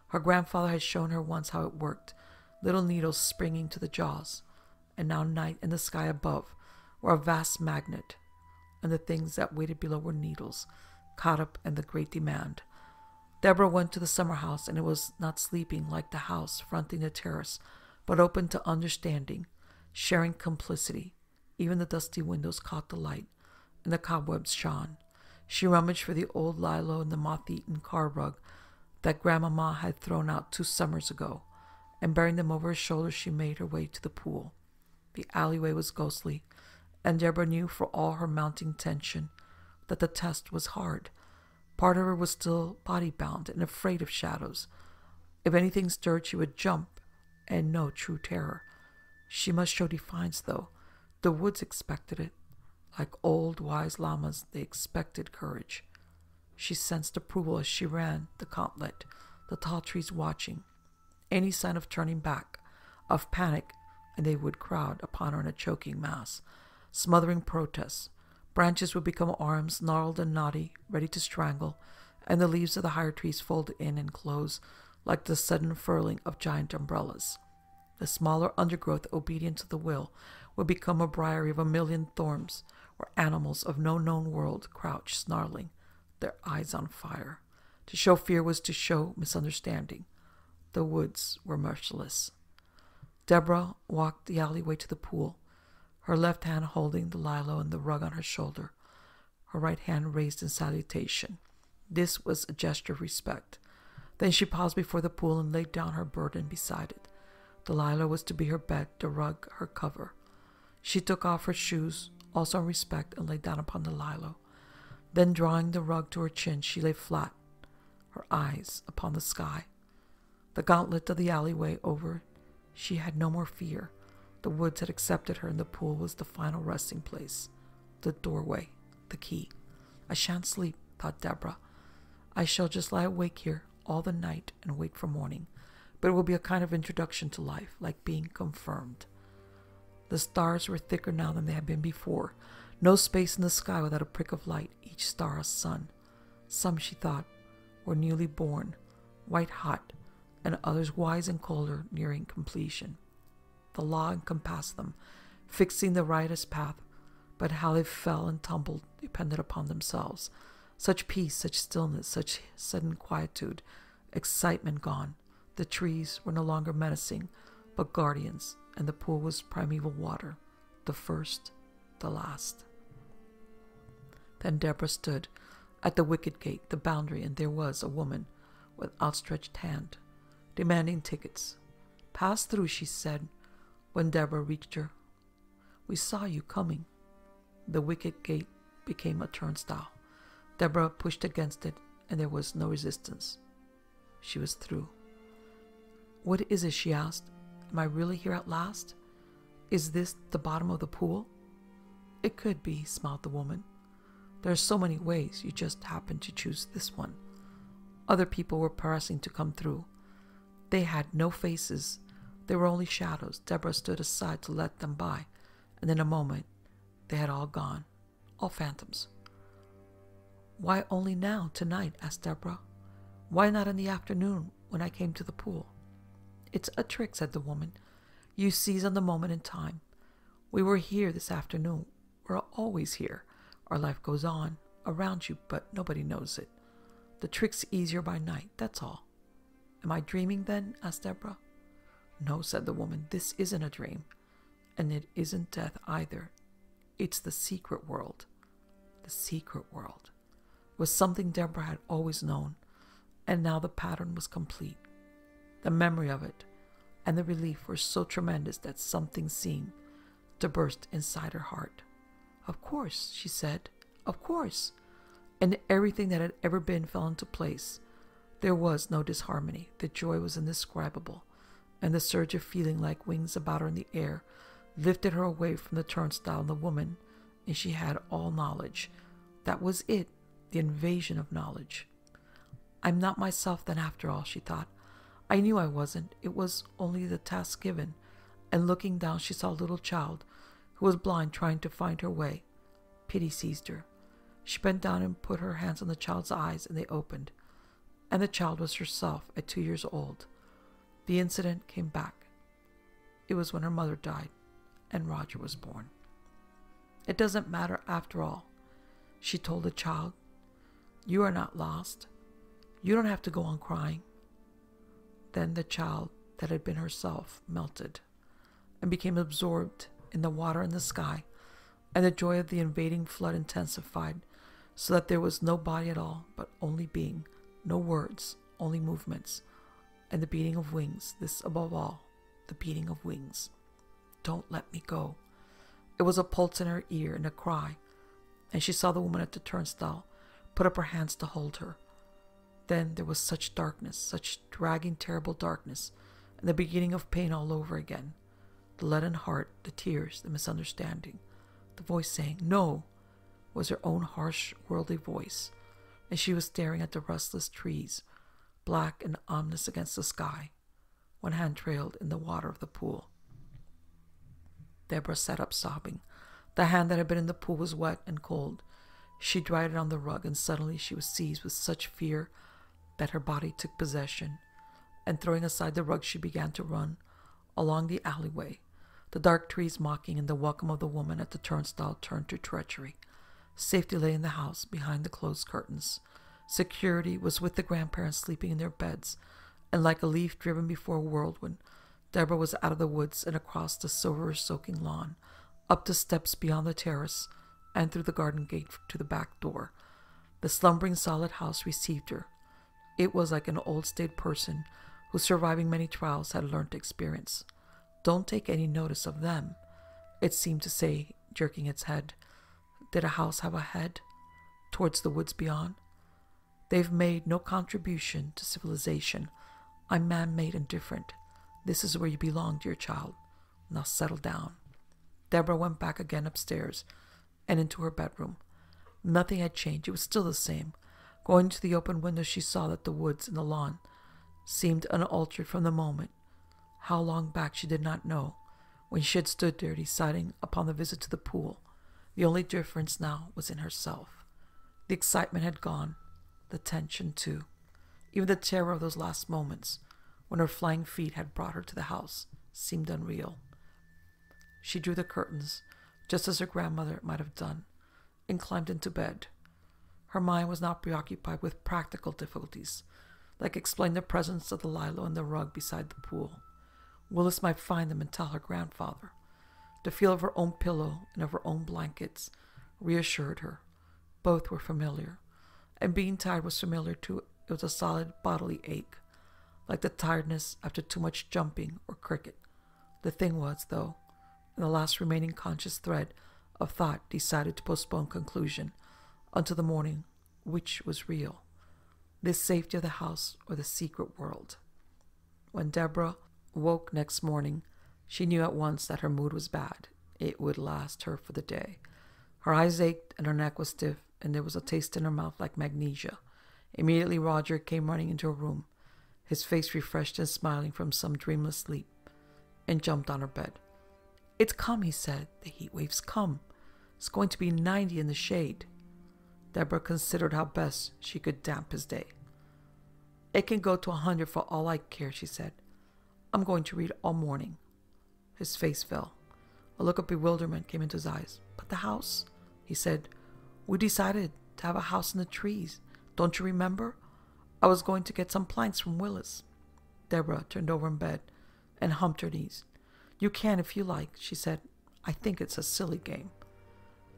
Her grandfather had shown her once how it worked, little needles springing to the jaws, and now night and the sky above were a vast magnet, and the things that waited below were needles, caught up in the great demand. Deborah went to the summer house, and it was not sleeping like the house fronting the terrace, but open to understanding, sharing complicity. Even the dusty windows caught the light, and the cobwebs shone. She rummaged for the old lilo and the moth-eaten car rug that Grandmama had thrown out 2 summers ago, and bearing them over her shoulders, she made her way to the pool. The alleyway was ghostly, and Deborah knew for all her mounting tension that the test was hard. Part of her was still body-bound and afraid of shadows. If anything stirred, she would jump, and know true terror. She must show defiance, though. The woods expected it. Like old wise llamas, they expected courage. She sensed approval as she ran the gauntlet, the tall trees watching. Any sign of turning back, of panic, and they would crowd upon her in a choking mass, smothering protests. Branches would become arms, gnarled and knotty, ready to strangle, and the leaves of the higher trees fold in and close like the sudden furling of giant umbrellas. The smaller undergrowth, obedient to the will, would become a briary of a million thorns, where animals of no known world crouched snarling, their eyes on fire. To show fear was to show misunderstanding. The woods were merciless. Deborah walked the alleyway to the pool, her left hand holding the lilo and the rug on her shoulder, her right hand raised in salutation. This was a gesture of respect. Then she paused before the pool and laid down her burden beside it. The lilo was to be her bed, the rug her cover. She took off her shoes, also in respect, and lay down upon the lilo. Then, drawing the rug to her chin, she lay flat, her eyes upon the sky. The gauntlet of the alleyway over, she had no more fear. The woods had accepted her, and the pool was the final resting place. The doorway, the key. I shan't sleep, thought Deborah. I shall just lie awake here all the night and wait for morning, but it will be a kind of introduction to life, like being confirmed. The stars were thicker now than they had been before. No space in the sky without a prick of light, each star a sun. Some, she thought, were newly born, white hot, and others wise and colder, nearing completion. The law encompassed them, fixing the rightest path, but how they fell and tumbled depended upon themselves. Such peace, such stillness, such sudden quietude, excitement gone. The trees were no longer menacing, but guardians, and the pool was primeval water, the first, the last. Then Deborah stood at the wicket gate, the boundary, and there was a woman with outstretched hand, demanding tickets. "Pass through," she said, when Deborah reached her. "We saw you coming." The wicket gate became a turnstile. Deborah pushed against it, and there was no resistance. She was through. "What is it?" she asked. "Am I really here at last? Is this the bottom of the pool?" "It could be," smiled the woman. "There are so many ways. You just happened to choose this one." Other people were pressing to come through. They had no faces. They were only shadows. Deborah stood aside to let them by, and in a moment they had all gone, all phantoms. "Why only now, tonight?" asked Deborah. "Why not in the afternoon when I came to the pool?" "It's a trick," said the woman. "You seize on the moment in time. We were here this afternoon. We're always here. Our life goes on around you, but nobody knows it. The trick's easier by night, that's all." "Am I dreaming then?" asked Deborah. "No," said the woman. "This isn't a dream. And it isn't death either. It's the secret world." The secret world was something Deborah had always known, and now the pattern was complete. The memory of it and the relief were so tremendous that something seemed to burst inside her heart. "Of course," she said, "of course." And everything that had ever been fell into place. There was no disharmony. The joy was indescribable, and the surge of feeling like wings about her in the air lifted her away from the turnstile and the woman, and she had all knowledge. That was it, the invasion of knowledge. "I'm not myself then after all," she thought. "I knew I wasn't. It was only the task given." And looking down, she saw a little child who was blind trying to find her way. Pity seized her. She bent down and put her hands on the child's eyes, and they opened. And the child was herself at 2 years old. The incident came back. It was when her mother died, and Roger was born. "It doesn't matter after all," she told the child. "You are not lost. You don't have to go on crying." Then the child that had been herself melted and became absorbed in the water and the sky, and the joy of the invading flood intensified, so that there was no body at all, but only being, no words, only movements, and the beating of wings, this above all, the beating of wings. "Don't let me go." It was a pulse in her ear and a cry, and she saw the woman at the turnstile put up her hands to hold her. Then there was such darkness, such dragging, terrible darkness, and the beginning of pain all over again. The leaden heart, the tears, the misunderstanding. The voice saying, "No," was her own harsh, worldly voice, and she was staring at the restless trees, black and ominous against the sky. One hand trailed in the water of the pool. Deborah sat up sobbing. The hand that had been in the pool was wet and cold. She dried it on the rug, and suddenly she was seized with such fear that her body took possession, and throwing aside the rug she began to run along the alleyway. The dark trees mocking, and the welcome of the woman at the turnstile turned to treachery. Safety lay in the house, behind the closed curtains. Security was with the grandparents sleeping in their beds, and like a leaf driven before a whirlwind, Deborah was out of the woods and across the silver-soaking lawn, up the steps beyond the terrace, and through the garden gate to the back door. The slumbering solid house received her. It was like an old staid person who, surviving many trials, had learned experience. "Don't take any notice of them," it seemed to say, jerking its head. Did a house have a head? Towards the woods beyond? "They've made no contribution to civilization. I'm man-made and different. This is where you belong, dear child. Now settle down." Deborah went back again upstairs and into her bedroom. Nothing had changed. It was still the same. Going to the open window, she saw that the woods and the lawn seemed unaltered from the moment, how long back she did not know, when she had stood there deciding upon the visit to the pool. The only difference now was in herself. The excitement had gone, the tension too. Even the terror of those last moments, when her flying feet had brought her to the house, seemed unreal. She drew the curtains, just as her grandmother might have done, and climbed into bed. Her mind was not preoccupied with practical difficulties, like explaining the presence of the lilo and the rug beside the pool. Willis might find them and tell her grandfather. The feel of her own pillow and of her own blankets reassured her. Both were familiar, and being tired was familiar too. It was a solid bodily ache, like the tiredness after too much jumping or cricket. The thing was, though, and the last remaining conscious thread of thought decided to postpone conclusion until the morning, which was real. This safety of the house or the secret world. When Deborah woke next morning, she knew at once that her mood was bad. It would last her for the day. Her eyes ached and her neck was stiff, and there was a taste in her mouth like magnesia. Immediately Roger came running into her room, his face refreshed and smiling from some dreamless sleep, and jumped on her bed. "It's come," he said. "The heat wave's come. It's going to be 90 in the shade." Deborah considered how best she could damp his day. "It can go to 100 for all I care," she said. "I'm going to read all morning." His face fell. A look of bewilderment came into his eyes. "But the house," he said. "We decided to have a house in the trees. Don't you remember? I was going to get some planks from Willis." Deborah turned over in bed and humped her knees. "You can if you like," she said. "I think it's a silly game."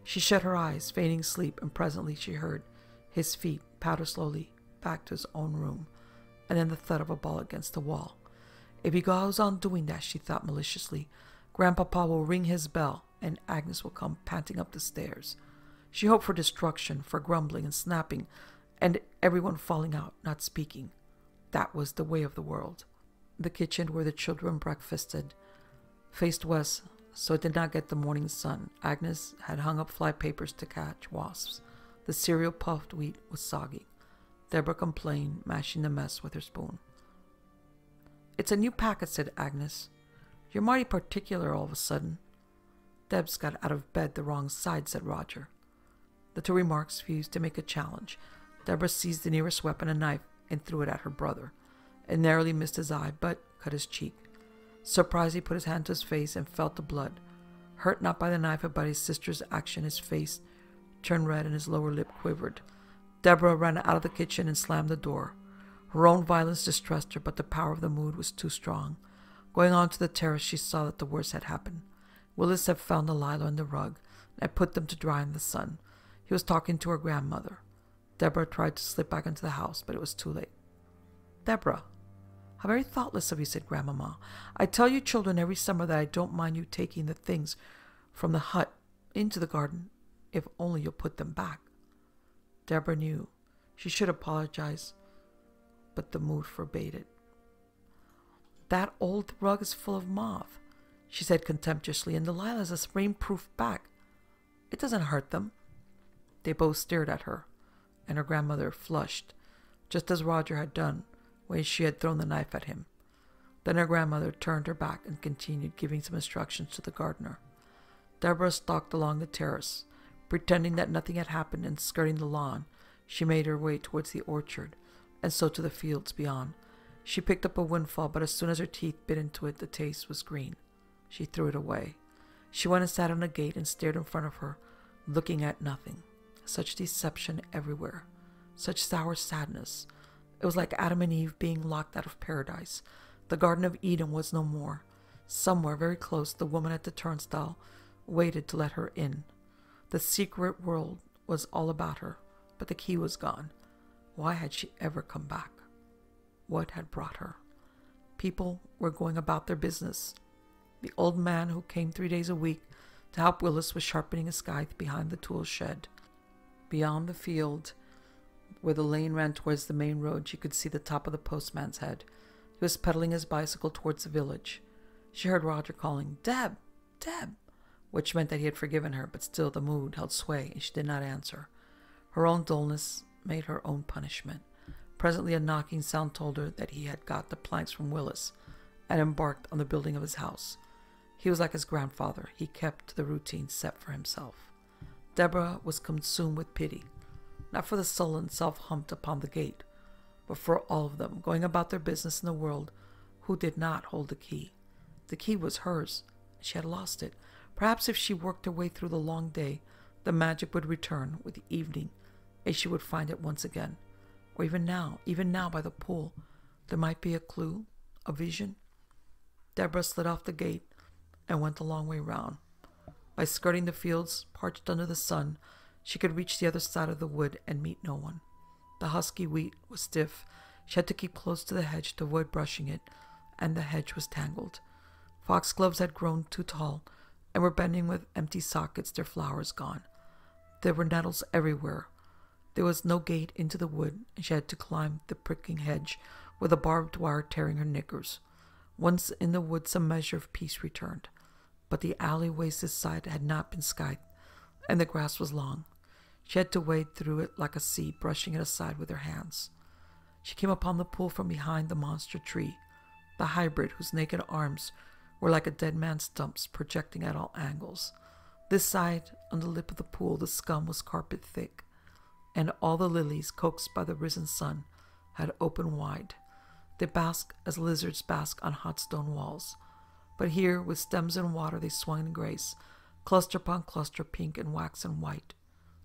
She shut her eyes, feigning sleep, and presently she heard his feet patter slowly back to his own room, and then the thud of a ball against the wall. If he goes on doing that, she thought maliciously, Grandpapa will ring his bell, and Agnes will come panting up the stairs. She hoped for destruction, for grumbling and snapping, and everyone falling out, not speaking. That was the way of the world. The kitchen where the children breakfasted faced west, so it did not get the morning sun. Agnes had hung up fly papers to catch wasps. The cereal puffed wheat was soggy. Deborah complained, mashing the mess with her spoon. "It's a new packet," said Agnes. "You're mighty particular all of a sudden." "Deb's got out of bed the wrong side," said Roger. The two remarks fused to make a challenge. Deborah seized the nearest weapon, a knife, and threw it at her brother. It narrowly missed his eye, but cut his cheek. Surprised, he put his hand to his face and felt the blood. Hurt not by the knife, but by his sister's action, his face turned red and his lower lip quivered. Deborah ran out of the kitchen and slammed the door. Her own violence distressed her, but the power of the mood was too strong. Going on to the terrace, she saw that the worst had happened. Willis had found the lilo and the rug, and had put them to dry in the sun. He was talking to her grandmother. Deborah tried to slip back into the house, but it was too late. "Deborah, how very thoughtless of you," said Grandmama. "I tell you children every summer that I don't mind you taking the things from the hut into the garden, if only you'll put them back." Deborah knew she should apologize, but the mood forbade it. "That old rug is full of moth," she said contemptuously, "and Delilah has a rain-proof back. It doesn't hurt them." They both stared at her, and her grandmother flushed, just as Roger had done when she had thrown the knife at him. Then her grandmother turned her back and continued giving some instructions to the gardener. Deborah stalked along the terrace. Pretending that nothing had happened and skirting the lawn, she made her way towards the orchard, and so to the fields beyond. She picked up a windfall, but as soon as her teeth bit into it, the taste was green. She threw it away. She went and sat on a gate and stared in front of her, looking at nothing. Such deception everywhere. Such sour sadness. It was like Adam and Eve being locked out of paradise. The Garden of Eden was no more. Somewhere very close, the woman at the turnstile waited to let her in. The secret world was all about her, but the key was gone. Why had she ever come back? What had brought her? People were going about their business. The old man who came 3 days a week to help Willis was sharpening a scythe behind the tool shed. Beyond the field, where the lane ran towards the main road, she could see the top of the postman's head. He was pedaling his bicycle towards the village. She heard Roger calling, "Deb! Deb!" which meant that he had forgiven her, but still the mood held sway, and she did not answer. Her own dullness made her own punishment. Presently a knocking sound told her that he had got the planks from Willis and embarked on the building of his house. He was like his grandfather. He kept to the routine set for himself. Deborah was consumed with pity, not for the sullen self-humped upon the gate, but for all of them, going about their business in the world, who did not hold the key. The key was hers, and she had lost it. Perhaps if she worked her way through the long day, the magic would return with the evening, and she would find it once again. Or even now by the pool, there might be a clue, a vision. Deborah slid off the gate and went a long way round. By skirting the fields, parched under the sun, she could reach the other side of the wood and meet no one. The husky wheat was stiff. She had to keep close to the hedge to avoid brushing it, and the hedge was tangled. Foxgloves had grown too tall and were bending with empty sockets, their flowers gone. There were nettles everywhere. There was no gate into the wood, and she had to climb the pricking hedge with a barbed wire tearing her knickers. Once in the wood, some measure of peace returned, but the alleyways this side had not been scythed, and the grass was long. She had to wade through it like a sea, brushing it aside with her hands. She came upon the pool from behind the monster tree, the hybrid whose naked arms were like a dead man's stumps projecting at all angles. This side, on the lip of the pool, the scum was carpet thick, and all the lilies, coaxed by the risen sun, had opened wide. They basked as lizards bask on hot stone walls. But here, with stems and water, they swung in grace, cluster upon cluster, pink and waxen white.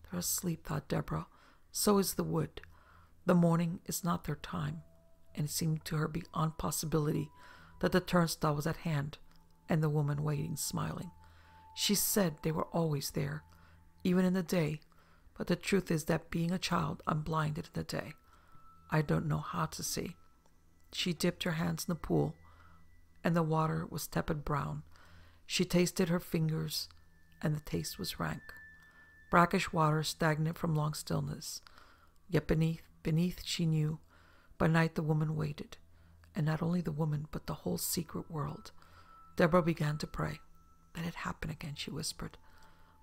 They're asleep, thought Deborah. So is the wood. The morning is not their time, and it seemed to her beyond possibility that the turnstile was at hand, and the woman waiting, smiling. She said they were always there, even in the day, but the truth is that being a child, I'm blinded in the day. I don't know how to see. She dipped her hands in the pool, and the water was tepid brown. She tasted her fingers, and the taste was rank. Brackish water, stagnant from long stillness. Yet beneath she knew, by night the woman waited, and not only the woman, but the whole secret world. Deborah began to pray. "Let it happen again," she whispered.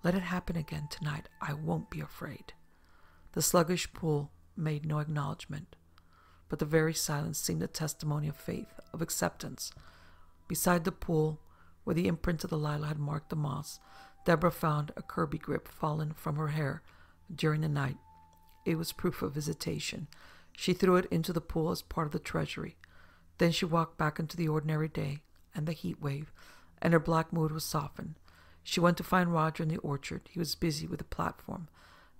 "Let it happen again tonight. I won't be afraid." The sluggish pool made no acknowledgement, but the very silence seemed a testimony of faith, of acceptance. Beside the pool, where the imprint of the lilac had marked the moss, Deborah found a Kirby grip fallen from her hair during the night. It was proof of visitation. She threw it into the pool as part of the treasury. Then she walked back into the ordinary day and the heat wave, and her black mood was softened. She went to find Roger in the orchard. He was busy with the platform.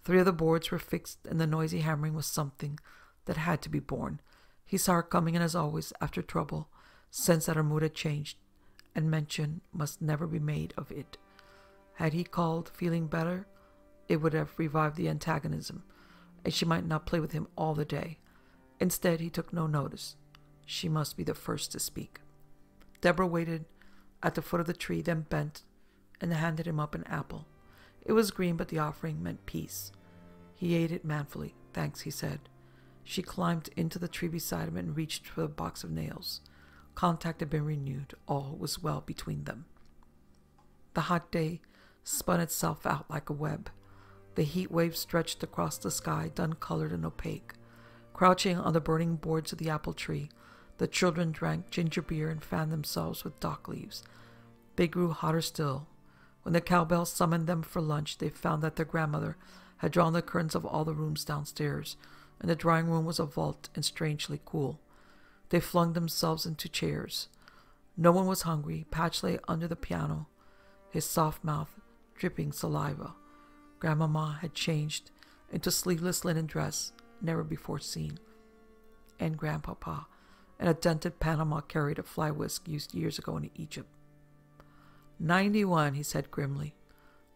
3 of the boards were fixed, and the noisy hammering was something that had to be borne. He saw her coming, and as always, after trouble, sensed that her mood had changed, and mention must never be made of it. Had he called feeling better, it would have revived the antagonism, and she might not play with him all the day. Instead, he took no notice. She must be the first to speak. Deborah waited at the foot of the tree, then bent and handed him up an apple. It was green, but the offering meant peace. He ate it manfully. "Thanks," he said. She climbed into the tree beside him and reached for the box of nails. Contact had been renewed. All was well between them. The hot day spun itself out like a web. The heat wave stretched across the sky, dun-colored and opaque. Crouching on the burning boards of the apple tree, the children drank ginger beer and fanned themselves with dock leaves. They grew hotter still. When the cowbell summoned them for lunch, they found that their grandmother had drawn the curtains of all the rooms downstairs, and the drawing room was a vault and strangely cool. They flung themselves into chairs. No one was hungry. Patch lay under the piano, his soft mouth dripping saliva. Grandmama had changed into sleeveless linen dress, never before seen, and Grandpapa, in a dented Panama, carried a fly whisk used years ago in Egypt. 91, he said grimly,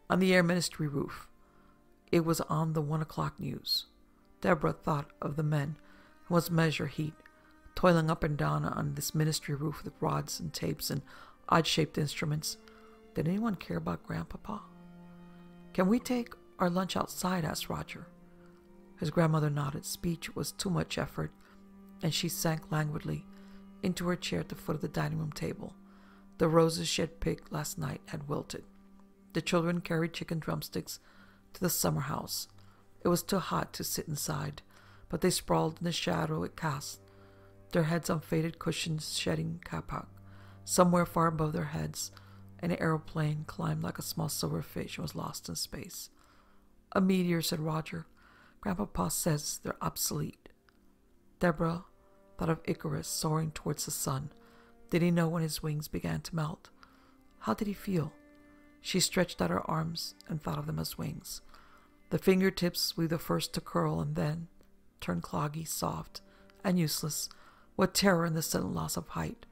on the Air Ministry roof. It was on the 1 o'clock news. Deborah thought of the men who must measure heat, toiling up and down on this ministry roof with rods and tapes and odd-shaped instruments. Did anyone care about Grandpapa? "Can we take our lunch outside?" asked Roger. His grandmother nodded. Speech was too much effort, and she sank languidly into her chair at the foot of the dining room table. The roses she had picked last night had wilted. The children carried chicken drumsticks to the summer house. It was too hot to sit inside, but they sprawled in the shadow it cast, their heads on faded cushions shedding kapak. Somewhere far above their heads, an aeroplane climbed like a small silver fish and was lost in space. "A meteor," said Roger. "Grandpapa says they're obsolete." Deborah thought of Icarus soaring towards the sun. Did he know when his wings began to melt? How did he feel? She stretched out her arms and thought of them as wings. The fingertips were the first to curl and then turn cloggy, soft, and useless. What terror in the sudden loss of height.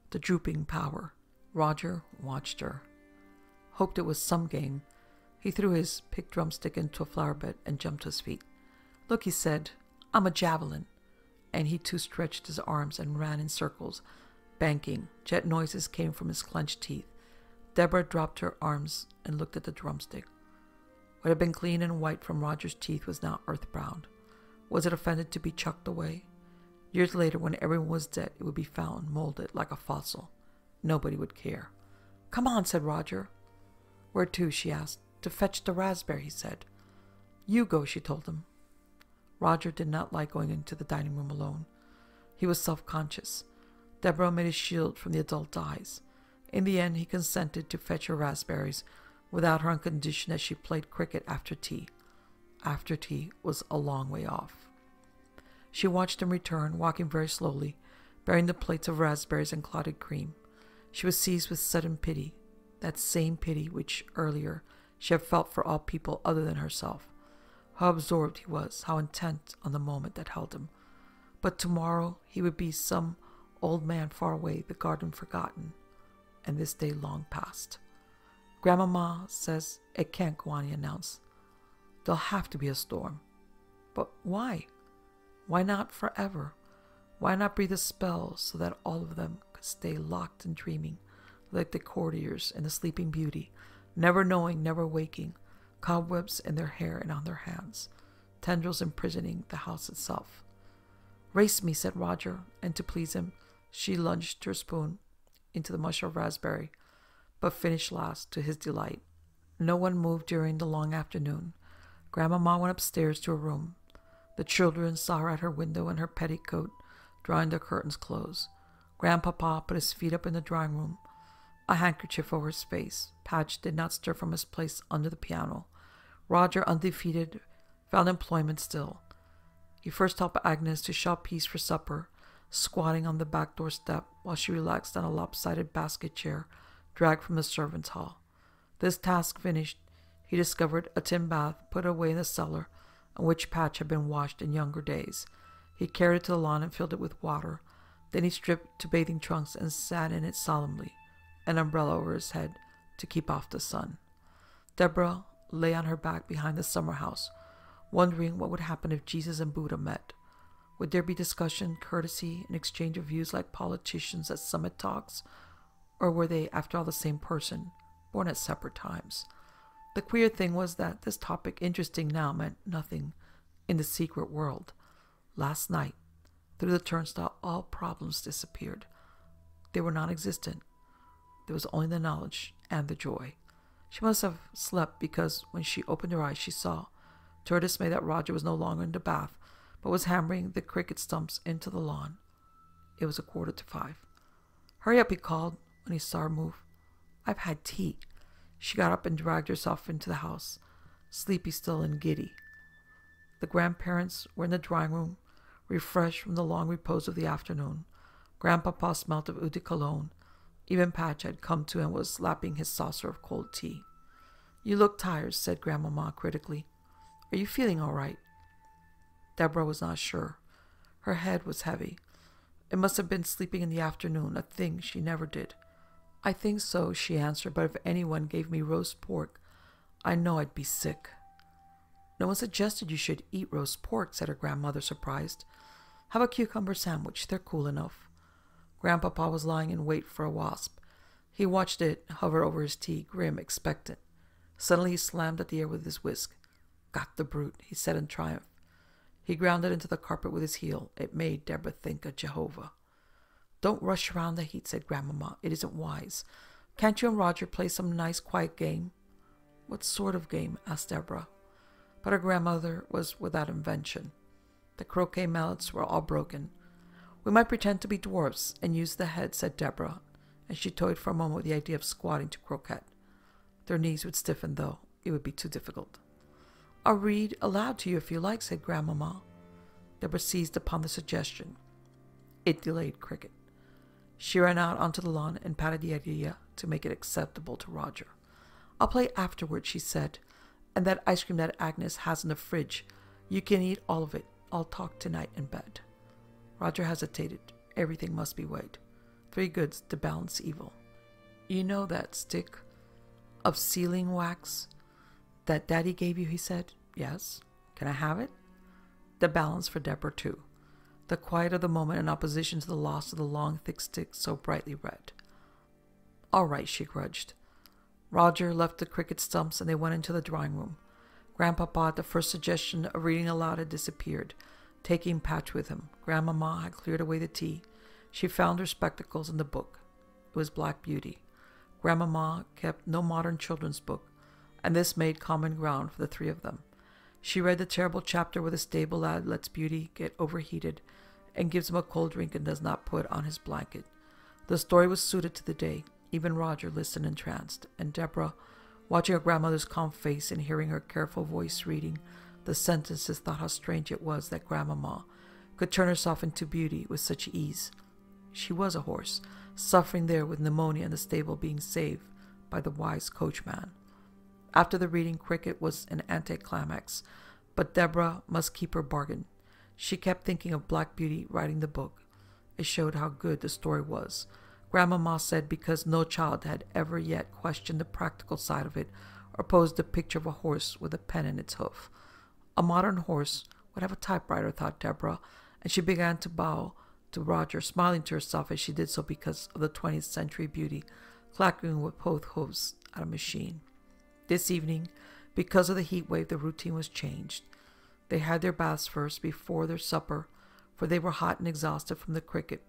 The drooping power. Roger watched her. Hoped it was some game. He threw his picked drumstick into a flower bed and jumped to his feet. "Look," he said, "I'm a javelin." And he too stretched his arms and ran in circles, banking. Jet noises came from his clenched teeth. Deborah dropped her arms and looked at the drumstick. What had been clean and white from Roger's teeth was now earth-brown. Was it offended to be chucked away? Years later, when everyone was dead, it would be found, molded like a fossil. Nobody would care. "Come on," said Roger. "Where to?" she asked. "To fetch the raspberry," he said. "You go," she told him. Roger did not like going into the dining room alone. He was self-conscious. Deborah made a shield from the adult eyes. In the end, he consented to fetch her raspberries without her on condition that she played cricket after tea. After tea was a long way off. She watched him return, walking very slowly, bearing the plates of raspberries and clotted cream. She was seized with sudden pity, that same pity which, earlier, she had felt for all people other than herself. How absorbed he was, how intent on the moment that held him. But tomorrow he would be some old man far away, the garden forgotten, and this day long past. "Grandmama says it can't go on," he announced. "There'll have to be a storm." "But why? Why not forever? Why not breathe a spell so that all of them could stay locked and dreaming, like the courtiers in the Sleeping Beauty, never knowing, never waking, cobwebs in their hair and on their hands, tendrils imprisoning the house itself?" "Race me," said Roger, and to please him, she lunged her spoon into the mush of raspberry, but finished last to his delight. No one moved during the long afternoon. Grandmama went upstairs to her room. The children saw her at her window in her petticoat, drawing the curtains close. Grandpapa put his feet up in the drawing room, a handkerchief over his face. Patch did not stir from his place under the piano. Roger, undefeated, found employment still. He first helped Agnes to shop peas for supper, squatting on the back door step while she relaxed on a lopsided basket chair dragged from the servants' hall. This task finished, he discovered a tin bath put away in the cellar, in which Patch had been washed in younger days. He carried it to the lawn and filled it with water. Then he stripped to bathing trunks and sat in it solemnly, an umbrella over his head to keep off the sun. Deborah lay on her back behind the summer house, wondering what would happen if Jesus and Buddha met. Would there be discussion, courtesy, and exchange of views like politicians at summit talks? Or were they, after all, the same person, born at separate times? The queer thing was that this topic, interesting now, meant nothing in the secret world. Last night, through the turnstile, all problems disappeared. They were non-existent. There was only the knowledge and the joy. She must have slept because when she opened her eyes, she saw, to her dismay, that Roger was no longer in the bath, but was hammering the cricket stumps into the lawn. It was 5:15. "Hurry up," he called when he saw her move. "I've had tea." She got up and dragged herself into the house, sleepy still and giddy. The grandparents were in the drawing room, refreshed from the long repose of the afternoon. Grandpapa smelt of eau de cologne. Even Patch had come to and was lapping his saucer of cold tea. "You look tired," said Grandmama critically. "Are you feeling all right?" Deborah was not sure. Her head was heavy. It must have been sleeping in the afternoon, a thing she never did. "I think so," she answered, "but if anyone gave me roast pork, I know I'd be sick." "No one suggested you should eat roast pork," said her grandmother, surprised. "Have a cucumber sandwich. They're cool enough." Grandpapa was lying in wait for a wasp. He watched it hover over his tea, grim, expectant. Suddenly he slammed at the air with his whisk. "Got the brute," he said in triumph. He ground it into the carpet with his heel. It made Deborah think of Jehovah. Don't rush around the heat, said Grandmama. It isn't wise. Can't you and Roger play some nice quiet game? What sort of game? Asked Deborah. But her grandmother was without invention. The croquet mallets were all broken. We might pretend to be dwarfs and use the head, said Deborah, and she toyed for a moment with the idea of squatting to croquet. Their knees would stiffen, though. It would be too difficult. I'll read aloud to you if you like, said Grandmama. Deborah seized upon the suggestion. It delayed Cricket. She ran out onto the lawn and patted the idea to make it acceptable to Roger. I'll play afterward, she said, and that ice cream that Agnes has in the fridge, you can eat all of it. I'll talk tonight in bed. Roger hesitated. Everything must be weighed. 3 goods to balance evil. You know that stick of sealing wax that Daddy gave you, he said. Yes. Can I have it? The balance for Deborah, too. The quiet of the moment in opposition to the loss of the long, thick stick so brightly red. All right, she grudged. Roger left the cricket stumps and they went into the drawing room. Grandpapa, at the first suggestion of reading aloud, had disappeared, taking Patch with him. Grandmama had cleared away the tea. She found her spectacles and the book. It was Black Beauty. Grandmama kept no modern children's book, and this made common ground for the 3 of them. She read the terrible chapter where the stable lad lets Beauty get overheated and gives him a cold drink and does not put on his blanket. The story was suited to the day. Even Roger listened entranced, and Deborah, watching her grandmother's calm face and hearing her careful voice reading the sentences, thought how strange it was that Grandmama could turn herself into Beauty with such ease. She was a horse, suffering there with pneumonia in the stable, being saved by the wise coachman. After the reading, Cricket was an anticlimax, but Deborah must keep her bargain. She kept thinking of Black Beauty writing the book. It showed how good the story was. Grandmama said because no child had ever yet questioned the practical side of it or posed a picture of a horse with a pen in its hoof. A modern horse would have a typewriter, thought Deborah, and she began to bow to Roger, smiling to herself as she did so because of the 20th century beauty clacking with both hooves at a machine. This evening, because of the heat wave, the routine was changed. They had their baths first before their supper, for they were hot and exhausted from the cricket.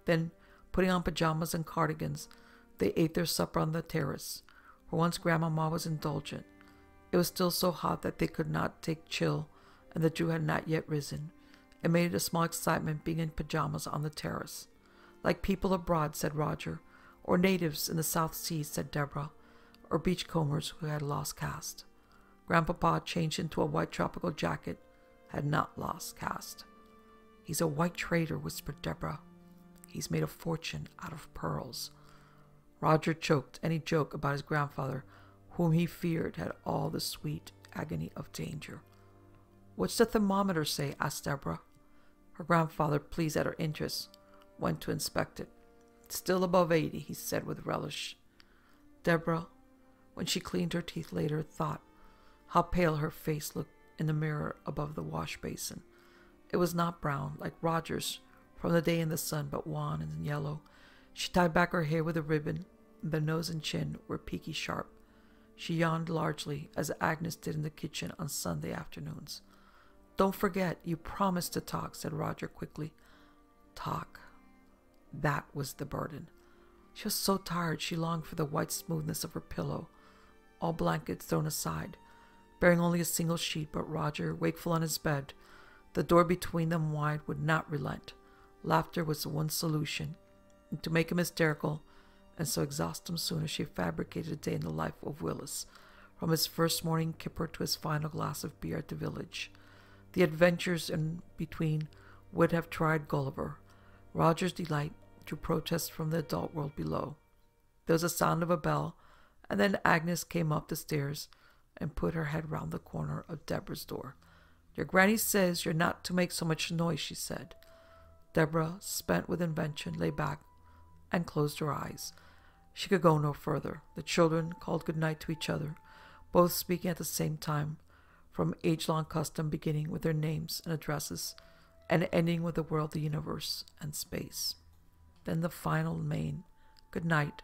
Then, putting on pajamas and cardigans, they ate their supper on the terrace. For once Grandmama was indulgent. It was still so hot that they could not take chill, and the dew had not yet risen. It made it a small excitement being in pajamas on the terrace. Like people abroad, said Roger, or natives in the South Seas, said Deborah, or beachcombers who had lost caste. Grandpapa, changed into a white tropical jacket, had not lost caste. He's a white trader, whispered Deborah. He's made a fortune out of pearls. Roger choked any joke about his grandfather, whom he feared had all the sweet agony of danger. What's the thermometer say? Asked Deborah. Her grandfather, pleased at her interest, went to inspect it. Still above 80, he said with relish. Deborah, when she cleaned her teeth later, thought how pale her face looked in the mirror above the wash basin. It was not brown, like Roger's from the day in the sun, but wan and yellow. She tied back her hair with a ribbon, and the nose and chin were peaky sharp. She yawned largely, as Agnes did in the kitchen on Sunday afternoons. Don't forget, you promised to talk, said Roger quickly. Talk. That was the burden. She was so tired she longed for the white smoothness of her pillow, all blankets thrown aside, bearing only a single sheet, but Roger, wakeful on his bed, the door between them wide, would not relent. Laughter was the one solution, and to make him hysterical, and so exhaust him sooner, she fabricated a day in the life of Willis, from his first morning kipper to his final glass of beer at the village. The adventures in between would have tried Gulliver. Roger's delight drew protests from the adult world below. There was a sound of a bell, and then Agnes came up the stairs and put her head round the corner of Deborah's door. Your granny says you're not to make so much noise, she said. Deborah, spent with invention, lay back and closed her eyes. She could go no further. The children called good night to each other, both speaking at the same time, from age-long custom, beginning with their names and addresses, and ending with the world, the universe, and space. Then the final main good night,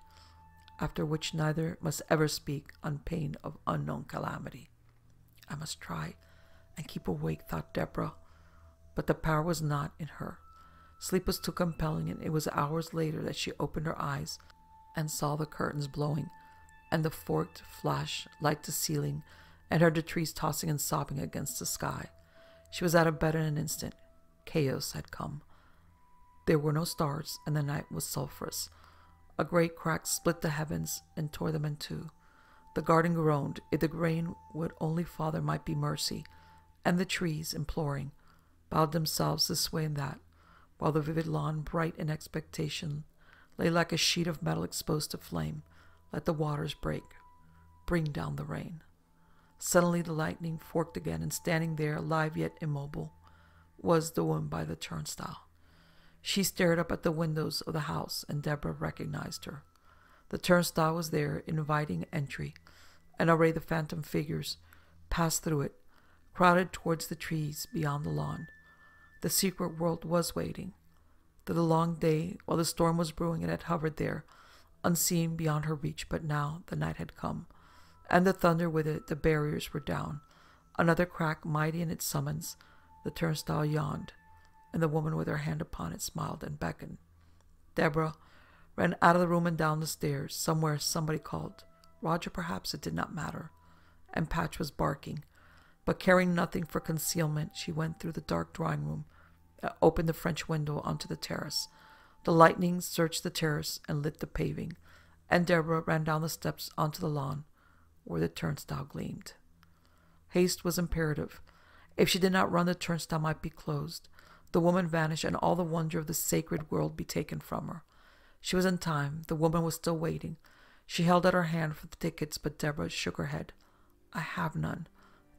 after which neither must ever speak on pain of unknown calamity. I must try and keep awake, thought Deborah, but the power was not in her. Sleep was too compelling, and it was hours later that she opened her eyes and saw the curtains blowing, and the forked flash light the ceiling, and heard the trees tossing and sobbing against the sky. She was out of bed in an instant. Chaos had come. There were no stars, and the night was sulphurous. A great crack split the heavens and tore them in two. The garden groaned. If the rain would only fall, there might be mercy. And the trees, imploring, bowed themselves this way and that, while the vivid lawn, bright in expectation, lay like a sheet of metal exposed to flame. Let the waters break. Bring down the rain. Suddenly the lightning forked again, and standing there, alive yet immobile, was the woman by the turnstile. She stared up at the windows of the house, and Deborah recognized her. The turnstile was there, inviting entry, and already the phantom figures passed through it, crowded towards the trees beyond the lawn. The secret world was waiting. Through the long day, while the storm was brewing, it had hovered there, unseen beyond her reach, but now the night had come, and the thunder with it. The barriers were down. Another crack, mighty in its summons. The turnstile yawned, and the woman with her hand upon it smiled and beckoned. Deborah ran out of the room and down the stairs. Somewhere somebody called. Roger, perhaps, it did not matter. And Patch was barking. But caring nothing for concealment, she went through the dark drawing room, opened the French window onto the terrace. The lightning searched the terrace and lit the paving, and Deborah ran down the steps onto the lawn, where the turnstile gleamed. Haste was imperative. If she did not run, the turnstile might be closed, the woman vanish, and all the wonder of the sacred world be taken from her. She was in time. The woman was still waiting. She held out her hand for the tickets, but Deborah shook her head. "I have none."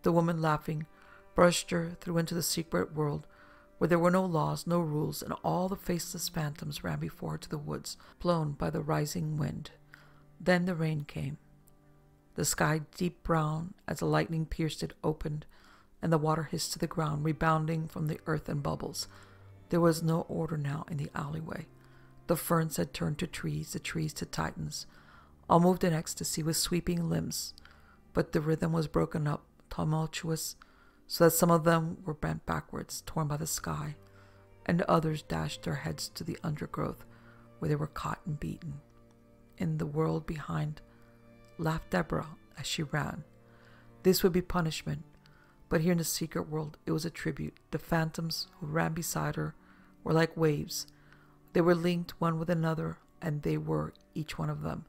The woman, laughing, brushed her through into the secret world, where there were no laws, no rules, and all the faceless phantoms ran before her to the woods, blown by the rising wind. Then the rain came. The sky, deep brown as the lightning pierced it, opened, and the water hissed to the ground, rebounding from the earth in bubbles. There was no order now in the alleyway. The ferns had turned to trees, the trees to titans. All moved in ecstasy with sweeping limbs, but the rhythm was broken up, tumultuous, so that some of them were bent backwards, torn by the sky, and others dashed their heads to the undergrowth, where they were caught and beaten. In the world behind laughed Deborah as she ran. This would be punishment, but here in the secret world it was a tribute. The phantoms who ran beside her were like waves. They were linked one with another, and they were, each one of them,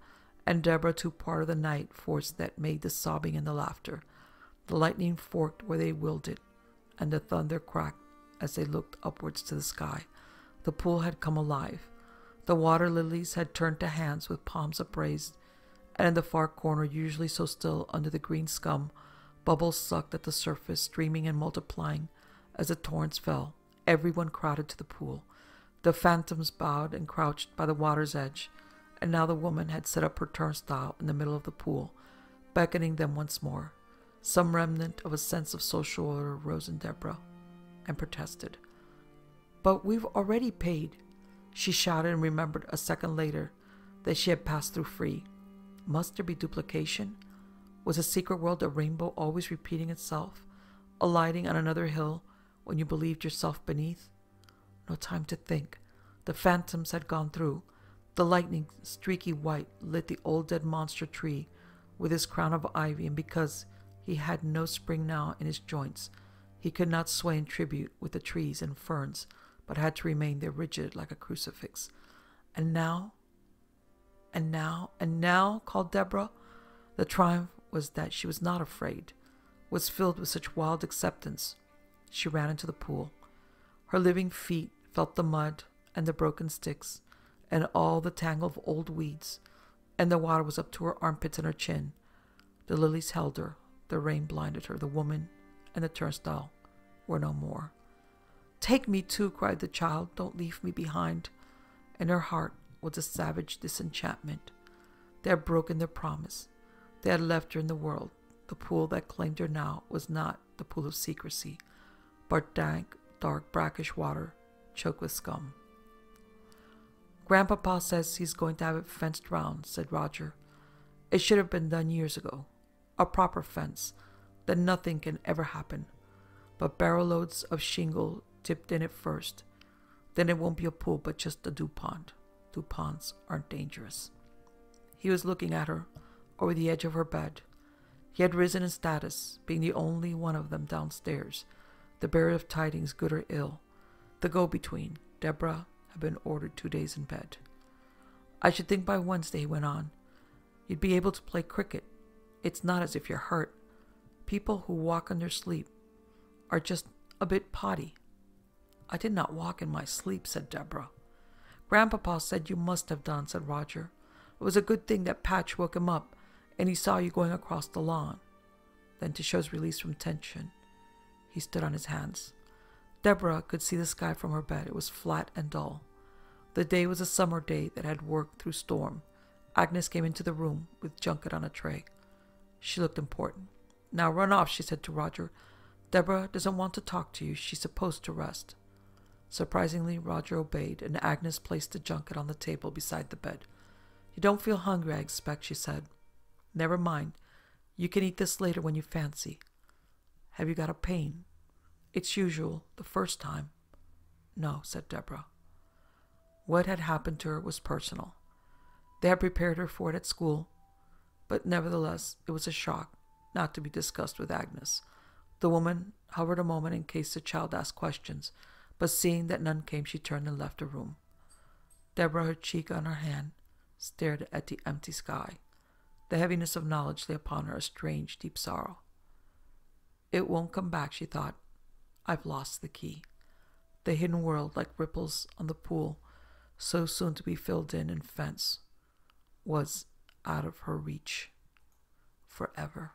and Deborah too, part of the night force that made the sobbing and the laughter. The lightning forked where they willed it, and the thunder cracked as they looked upwards to the sky. The pool had come alive. The water lilies had turned to hands with palms upraised, and in the far corner, usually so still under the green scum, bubbles sucked at the surface, streaming and multiplying as the torrents fell. Everyone crowded to the pool. The phantoms bowed and crouched by the water's edge, and now the woman had set up her turnstile in the middle of the pool, beckoning them once more. Some remnant of a sense of social order rose in Deborah, and protested. "But we've already paid," she shouted, and remembered a second later that she had passed through free. Must there be duplication? Was the secret world a rainbow always repeating itself, alighting on another hill when you believed yourself beneath? No time to think. The phantoms had gone through. The lightning, streaky white, lit the old dead monster tree with his crown of ivy, and because he had no spring now in his joints, he could not sway in tribute with the trees and ferns, but had to remain there rigid like a crucifix. "And now? And now? And now?" called Deborah. The triumph was that she was not afraid, was filled with such wild acceptance. She ran into the pool. Her living feet felt the mud and the broken sticks and all the tangle of old weeds, and the water was up to her armpits and her chin. The lilies held her. The rain blinded her. The woman and the turnstile were no more. "Take me too," cried the child. "Don't leave me behind." In her heart was a savage disenchantment. They had broken their promise. They had left her in the world. The pool that claimed her now was not the pool of secrecy, but dank, dark, brackish water, choked with scum. "Grandpapa says he's going to have it fenced round," said Roger. "It should have been done years ago. A proper fence. Then nothing can ever happen. But barrel loads of shingle tipped in it first. Then it won't be a pool, but just a dew pond. Dew ponds aren't dangerous. He was looking at her over the edge of her bed. He had risen in status, being the only one of them downstairs, the bearer of tidings, good or ill. The go-between, Deborah, had been ordered 2 days in bed. I should think by Wednesday, he went on, you'd be able to play cricket. It's not as if you're hurt. People who walk in their sleep are just a bit potty. I did not walk in my sleep, said Deborah. Grandpapa said you must have done, said Roger. It was a good thing that Patch woke him up, and he saw you going across the lawn. Then, to show his release from tension, he stood on his hands. Deborah could see the sky from her bed. It was flat and dull. The day was a summer day that had worked through storm. Agnes came into the room with junket on a tray. She looked important. Now run off, she said to Roger. Deborah doesn't want to talk to you. She's supposed to rest. Surprisingly, Roger obeyed, and Agnes placed the junket on the table beside the bed. You don't feel hungry, I expect, she said. Never mind. You can eat this later when you fancy. Have you got a pain? It's usual, the first time. No, said Deborah. What had happened to her was personal. They had prepared her for it at school, but nevertheless it was a shock, not to be discussed with Agnes. The woman hovered a moment in case the child asked questions, but seeing that none came, she turned and left the room. Deborah, her cheek on her hand, stared at the empty sky. The heaviness of knowledge lay upon her, a strange, deep sorrow. It won't come back, she thought. I've lost the key. The hidden world, like ripples on the pool, so soon to be filled in and fenced, was out of her reach forever.